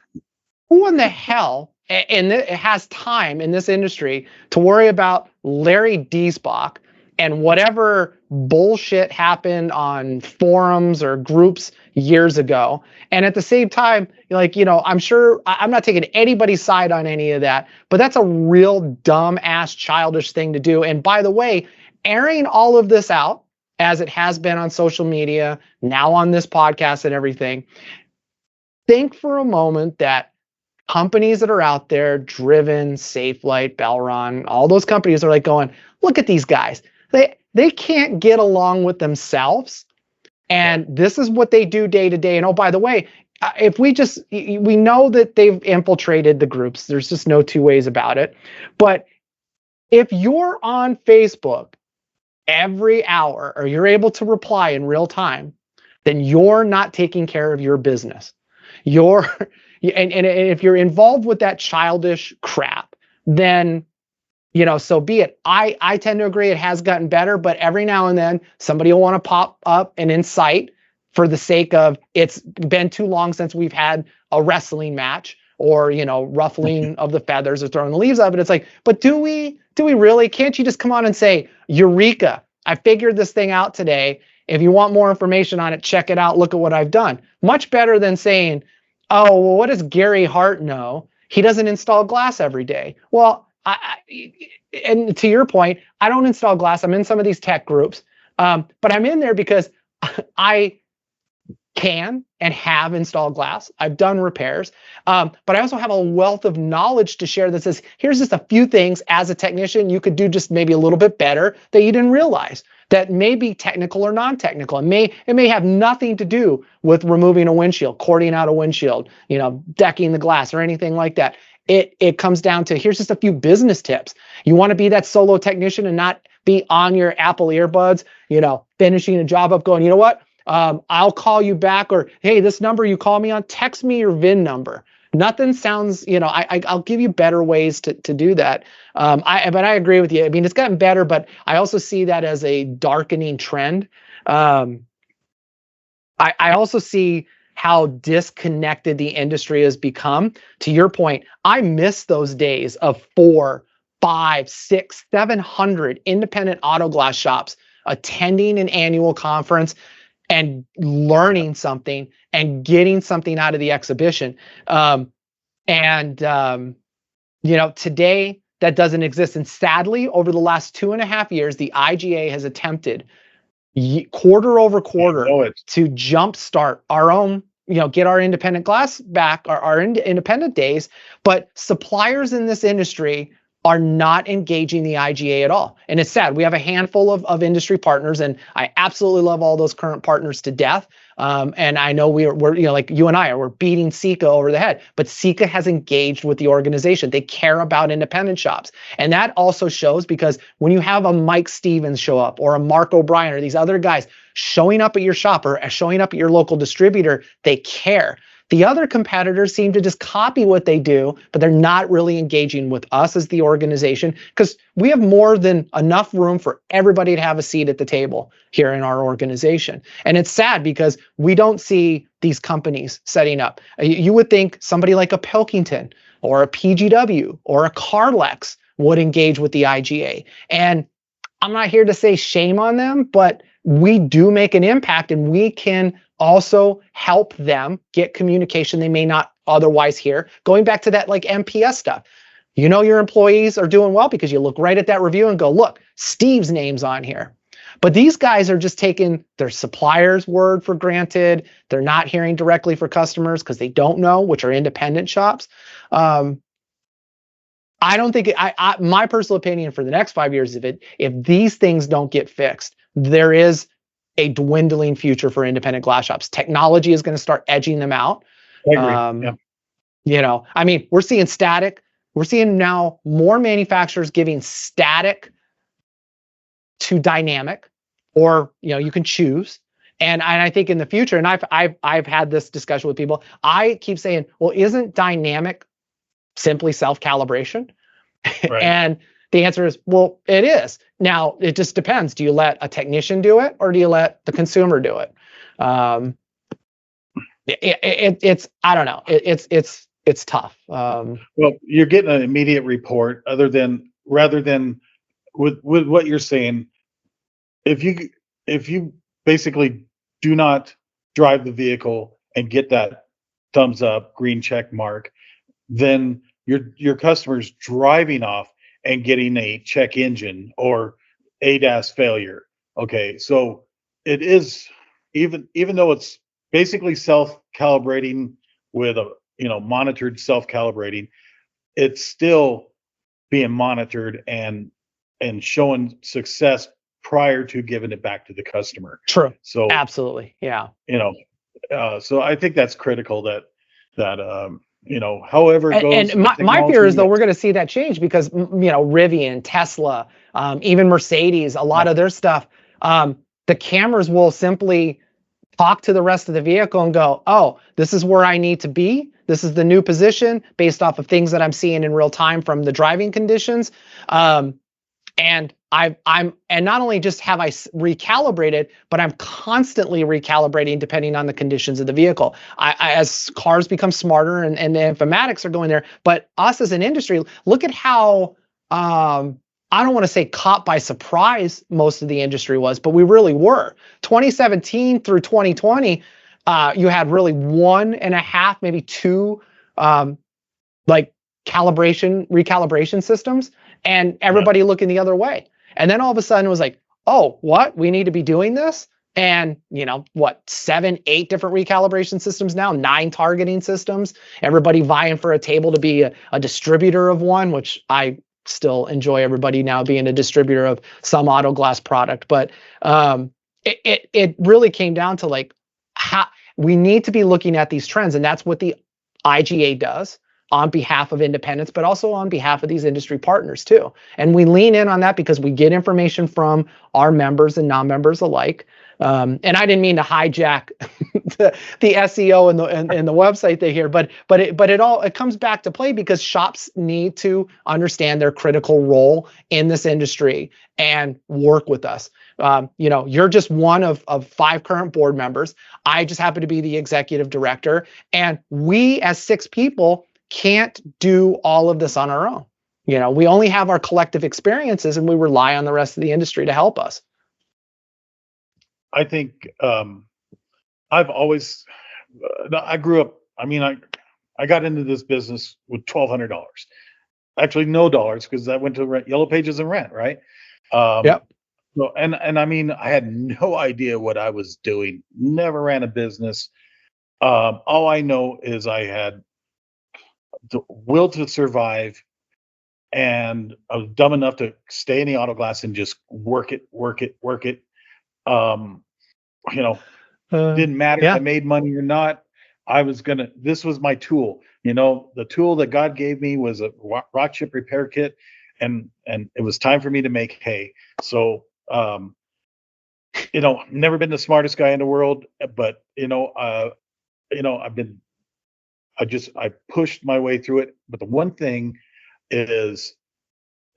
who in the hell and it has time in this industry to worry about Larry D. Spock and whatever bullshit happened on forums or groups years ago? And at the same time, I'm sure I'm not taking anybody's side on any of that, but that's a real dumb ass childish thing to do. And by the way, airing all of this out as it has been on social media, now on this podcast and everything, think for a moment that companies that are out there, Driven, Safelite, Belron, all those companies are like going, look at these guys. They can't get along with themselves. And this is what they do day to day. And oh, by the way, if we know that they've infiltrated the groups, there's just no two ways about it. But if you're on Facebook every hour, or you're able to reply in real time, then you're not taking care of your business. And if you're involved with that childish crap, then, so be it. I tend to agree it has gotten better, but every now and then somebody will want to pop up and incite for the sake of, it's been too long since we've had a wrestling match, or, ruffling of the feathers or throwing the leaves of it. It's like, but do we really? Can't you just come on and say, Eureka, I figured this thing out today. If you want more information on it, check it out. Look at what I've done. Much better than saying, oh, well, what does Gary Hart know? He doesn't install glass every day. Well, and to your point, I don't install glass. I'm in some of these tech groups, but I'm in there because I can and have installed glass. I've done repairs, but I also have a wealth of knowledge to share that says, here's just a few things as a technician you could do just maybe a little bit better that you didn't realize, that may be technical or non-technical. It may have nothing to do with removing a windshield, cording out a windshield, decking the glass or anything like that. It comes down to, here's just a few business tips. You want to be that solo technician and not be on your Apple earbuds, finishing a job up going, you know what? I'll call you back, or, hey, this number you call me on, text me your VIN number. Nothing sounds, I'll give you better ways to do that. But I agree with you. I mean, it's gotten better, but I also see that as a darkening trend. I also see how disconnected the industry has become. To your point, I miss those days of 400, 500, 600, 700 independent auto glass shops attending an annual conference and learning something and getting something out of the exhibition. Today that doesn't exist. And sadly, over the last 2.5 years, the IGA has attempted quarter over quarter to jumpstart our own, get our independent glass back, our independent days. But suppliers in this industry are not engaging the IGA at all. And it's sad. We have a handful of industry partners, and I absolutely love all those current partners to death. And I know we're like you and I we're beating SECA over the head, but SECA has engaged with the organization. They care about independent shops. And that also shows, because when you have a Mike Stevens show up, or a Mark O'Brien, or these other guys showing up at your shop or showing up at your local distributor, they care. The other competitors seem to just copy what they do, but they're not really engaging with us as the organization, because we have more than enough room for everybody to have a seat at the table here in our organization. And it's sad because we don't see these companies setting up. You would think somebody like a Pilkington or a PGW or a Carlex would engage with the IGA. And I'm not here to say shame on them, but we do make an impact, and we can also help them get communication they may not otherwise hear. Going back to that like MPS stuff, your employees are doing well because you look right at that review and go, look, Steve's name's on here. But these guys are just taking their supplier's word for granted. They're not hearing directly for customers because they don't know, which are independent shops. I don't think my personal opinion for the next 5 years, if these things don't get fixed, there is a dwindling future for independent glass shops. Technology is going to start edging them out. I agree. I mean, we're seeing static. We're seeing now more manufacturers giving static to dynamic, or you can choose. And I think in the future, and I've had this discussion with people, I keep saying, well, isn't dynamic simply self-calibration? Right. And the answer is, well, it is. Now, it just depends. Do you let a technician do it, or do you let the consumer do it? It's I don't know. It's tough. Well, you're getting an immediate report, rather than with what you're saying. If you basically do not drive the vehicle and get that thumbs up, green check mark, then your customer's driving off and getting a check engine or ADAS failure. Okay, so it is, even though it's basically self-calibrating with a monitored self-calibrating, it's still being monitored and showing success prior to giving it back to the customer. True. So Absolutely. Yeah. So I think that's critical that however it goes. And my fear is, though, we're going to see that change because, Rivian, Tesla, even Mercedes, a lot of their stuff, the cameras will simply talk to the rest of the vehicle and go, oh, this is where I need to be. This is the new position based off of things that I'm seeing in real time from the driving conditions. And not only just have I recalibrated, but I'm constantly recalibrating depending on the conditions of the vehicle. As cars become smarter and the informatics are going there, but us as an industry, look at how, I don't want to say caught by surprise most of the industry was, but we really were. 2017 through 2020, you had really 1.5, maybe 2, recalibration systems, and everybody looking the other way. And then all of a sudden it was like, oh, what? We need to be doing this? And 7, 8 different recalibration systems now, 9 targeting systems, everybody vying for a table to be a distributor of one, which I still enjoy everybody now being a distributor of some auto glass product. But it really came down to like how we need to be looking at these trends. And that's what the IGA does on behalf of independents, but also on behalf of these industry partners too. And we lean in on that because we get information from our members and non-members alike. And I didn't mean to hijack the SEO and the website they hear, but it comes back to play because shops need to understand their critical role in this industry and work with us. You're just one of 5 current board members. I just happen to be the executive director, and we as 6 people can't do all of this on our own. We only have our collective experiences, and we rely on the rest of the industry to help us. I think I've always, I grew up, I got into this business with $1,200. Actually, no dollars, because I went to rent Yellow Pages and rent, right? Yep. So, and I had no idea what I was doing. Never ran a business. All I know is I had the will to survive, and I was dumb enough to stay in the auto glass and just work it. Didn't matter if I made money or not. This was my tool. The tool that God gave me was a rock chip repair kit, and it was time for me to make hay. So, never been the smartest guy in the world, but I pushed my way through it. But the one thing is,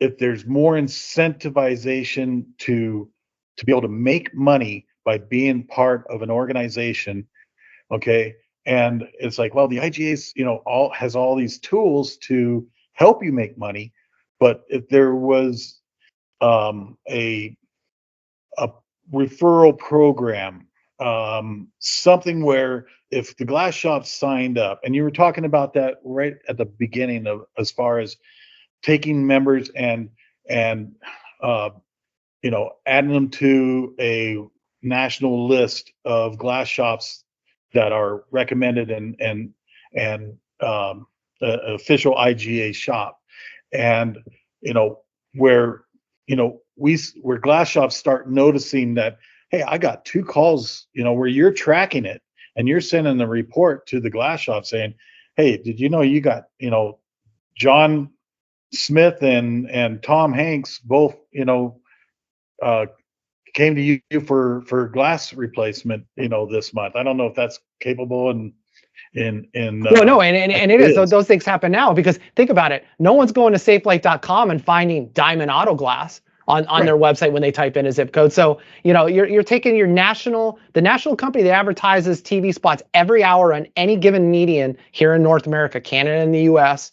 if there's more incentivization to be able to make money by being part of an organization, okay, and it's like, well, the IGA's has all these tools to help you make money, but if there was a referral program, something where if the glass shop signed up, and you were talking about that right at the beginning of as far as taking members and adding them to a national list of glass shops that are recommended and official IGA shop, and where glass shops start noticing that, hey, I got 2 calls, where you're tracking it and you're sending the report to the glass shop saying, hey, did you know you got, John Smith and Tom Hanks both, came to you for glass replacement, this month. I don't know if that's capable and no, and it is. Those things happen now, because think about it. No one's going to safelite.com and finding Diamond Auto Glass on their website when they type in a zip code. So, you're taking the national company that advertises TV spots every hour on any given median here in North America, Canada, and the US.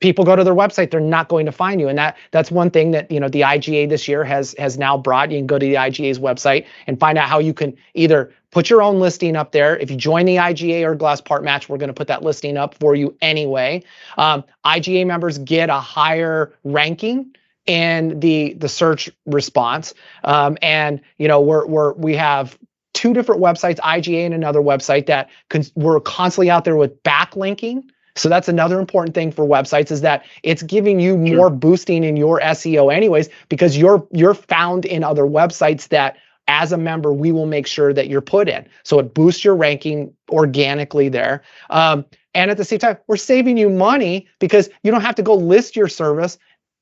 People go to their website, they're not going to find you. And that's one thing that, the IGA this year has now brought. You can go to the IGA's website and find out how you can either put your own listing up there. If you join the IGA or Glass Part Match, we're going to put that listing up for you anyway. IGA members get a higher ranking in the search response. And we have 2 different websites, IGA and another website, that we're constantly out there with backlinking So that's another important thing for websites, is that it's giving you more boosting in your SEO anyways, because you're found in other websites that as a member, we will make sure that you're put in. So it boosts your ranking organically there. And at the same time, we're saving you money because you don't have to go list your service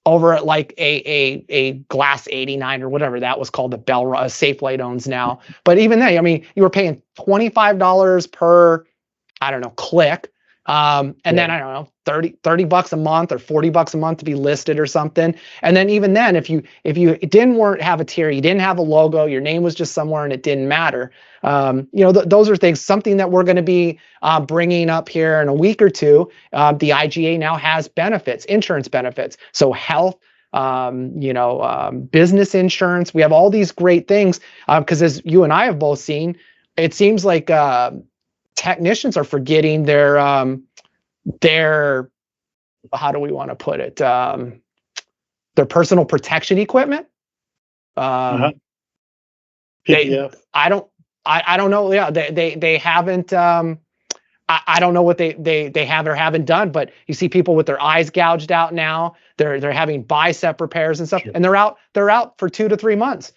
over at like a Glass 89 or whatever that was called, the Bell Safelite owns now. But even then, I mean, you were paying $25 per, I don't know, click. And then I don't know, 30 bucks a month or 40 bucks a month to be listed or something. And then even then, if you didn't have a tier, you didn't have a logo, your name was just somewhere and it didn't matter. You know, those are things, something that we're going to be bringing up here in a week or two. The IGA now has benefits, insurance benefits. So health, business insurance, we have all these great things. Because as you and I have both seen, it seems like technicians are forgetting their how do we want to put it, their personal protection equipment. PPF. I don't know. Yeah, they haven't. I don't know what they have or haven't done, but you see people with their eyes gouged out now. They're having bicep repairs and stuff, and they're out for 2 to 3 months.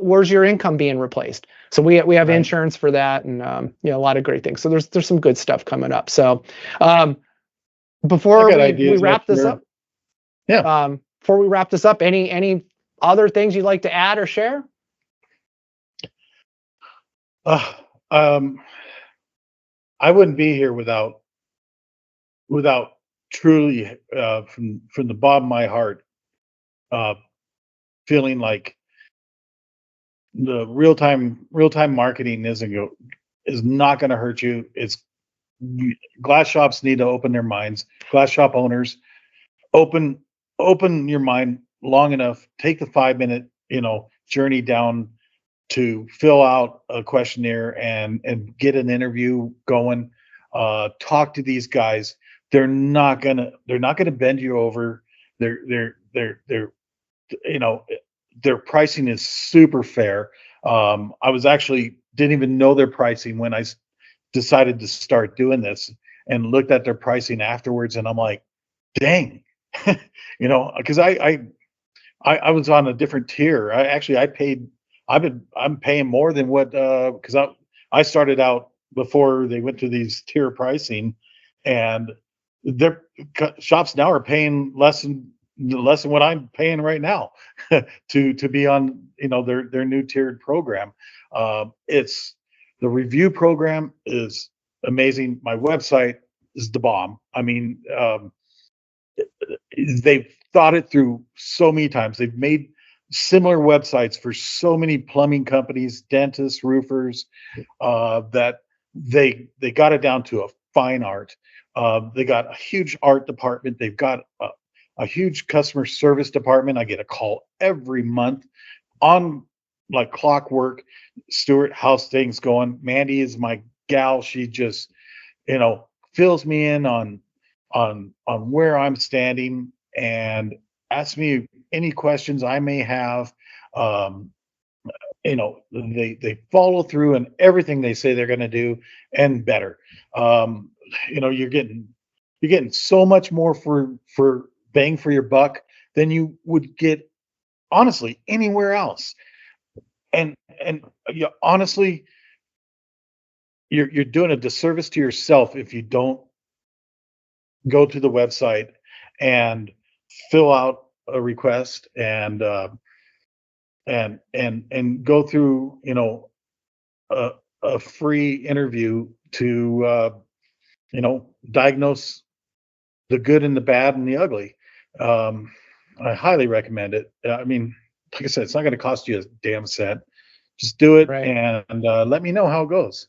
Where's your income being replaced? So we have insurance for that, and a lot of great things. So there's some good stuff coming up. So before we wrap this up, before we wrap this up, any other things you'd like to add or share? I wouldn't be here without truly from the bottom of my heart feeling like the real-time marketing is not going to hurt you. Glass shops need to open their minds. Glass shop owners, open your mind long enough. Take the 5-minute journey down to fill out a questionnaire and get an interview going. Talk to these guys. They're not gonna bend you over. Their pricing is super fair. I was actually didn't even know their pricing when I decided to start doing this, and looked at their pricing afterwards, and I'm like, dang, because I was on a different tier. I'm paying more than what, because I started out before they went to these tier pricing, and their shops now are paying less than what I'm paying right now to be on their new tiered program. It's the review program is amazing. My website is the bomb. I mean, they've thought it through so many times. They've made similar websites for so many plumbing companies, dentists, roofers, that they got it down to a fine art. They got a huge art department. They've got a huge customer service department. I get a call every month on like clockwork. Stuart, how's things going? Mandy is my gal. She just, fills me in on where I'm standing and asks me any questions I may have. They follow through in everything they say they're going to do and better. You're getting so much more for bang for your buck than you would get honestly anywhere else. And honestly, you're doing a disservice to yourself if you don't go to the website and fill out a request and go through a free interview to diagnose the good and the bad and the ugly. I highly recommend it. I mean, like I said, it's not going to cost you a damn cent. Just do it, and let me know how it goes.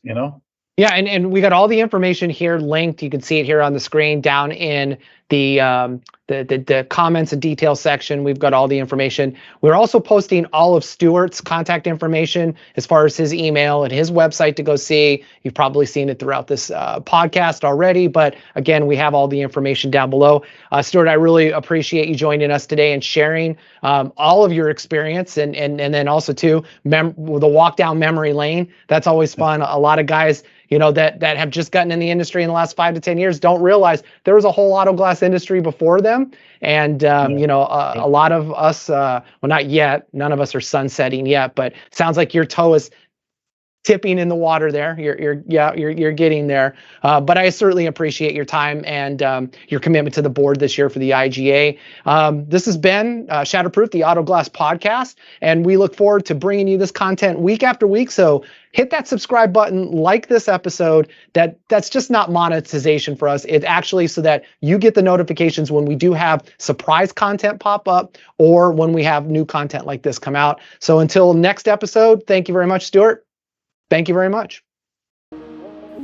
Yeah, and we got all the information here linked. You can see it here on the screen down in the comments and details section. We've got all the information. We're also posting all of Stuart's contact information as far as his email and his website to go see. You've probably seen it throughout this podcast already, but again, we have all the information down below. Stuart, I really appreciate you joining us today and sharing all of your experience, and then also too the walk down memory lane. That's always fun. A lot of guys, that have just gotten in the industry in the last 5 to 10 years don't realize there was a whole auto glass industry before them. And, a lot of us, well, not yet, none of us are sunsetting yet, but sounds like your toe is tipping in the water there. You're getting there. But I certainly appreciate your time and your commitment to the board this year for the IGA. This has been Shatterproof, the Auto Glass podcast, and we look forward to bringing you this content week after week. So hit that subscribe button, like this episode. That's just not monetization for us. It's actually so that you get the notifications when we do have surprise content pop up or when we have new content like this come out. So until next episode, thank you very much, Stuart. Thank you very much.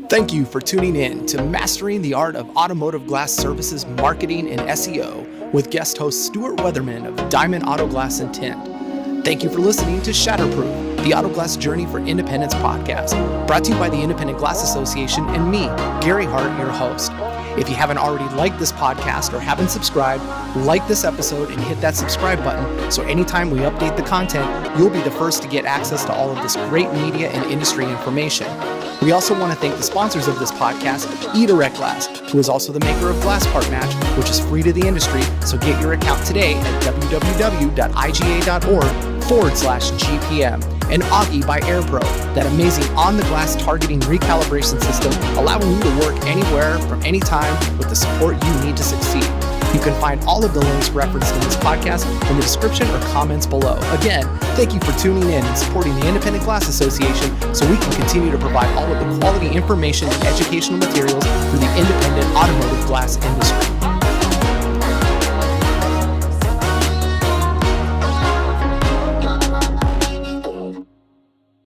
Thank you for tuning in to Mastering the Art of Automotive Glass Services Marketing and SEO with guest host Stuart Weatherman of Diamond Auto Glass and Tint. Thank you for listening to Shatterproof, the Auto Glass Journey for Independence podcast, brought to you by the Independent Glass Association and me, Gary Hart, your host. If you haven't already liked this podcast or haven't subscribed, like this episode and hit that subscribe button so anytime we update the content, you'll be the first to get access to all of this great media and industry information. We also want to thank the sponsors of this podcast, eDirect Glass, who is also the maker of Glass Part Match, which is free to the industry, so get your account today at www.iga.org/GPM. And AAGA by AirPro, that amazing on-the-glass targeting recalibration system, allowing you to work anywhere from any time with the support you need to succeed. You can find all of the links referenced in this podcast in the description or comments below. Again, thank you for tuning in and supporting the Independent Glass Association so we can continue to provide all of the quality information and educational materials for the independent automotive glass industry.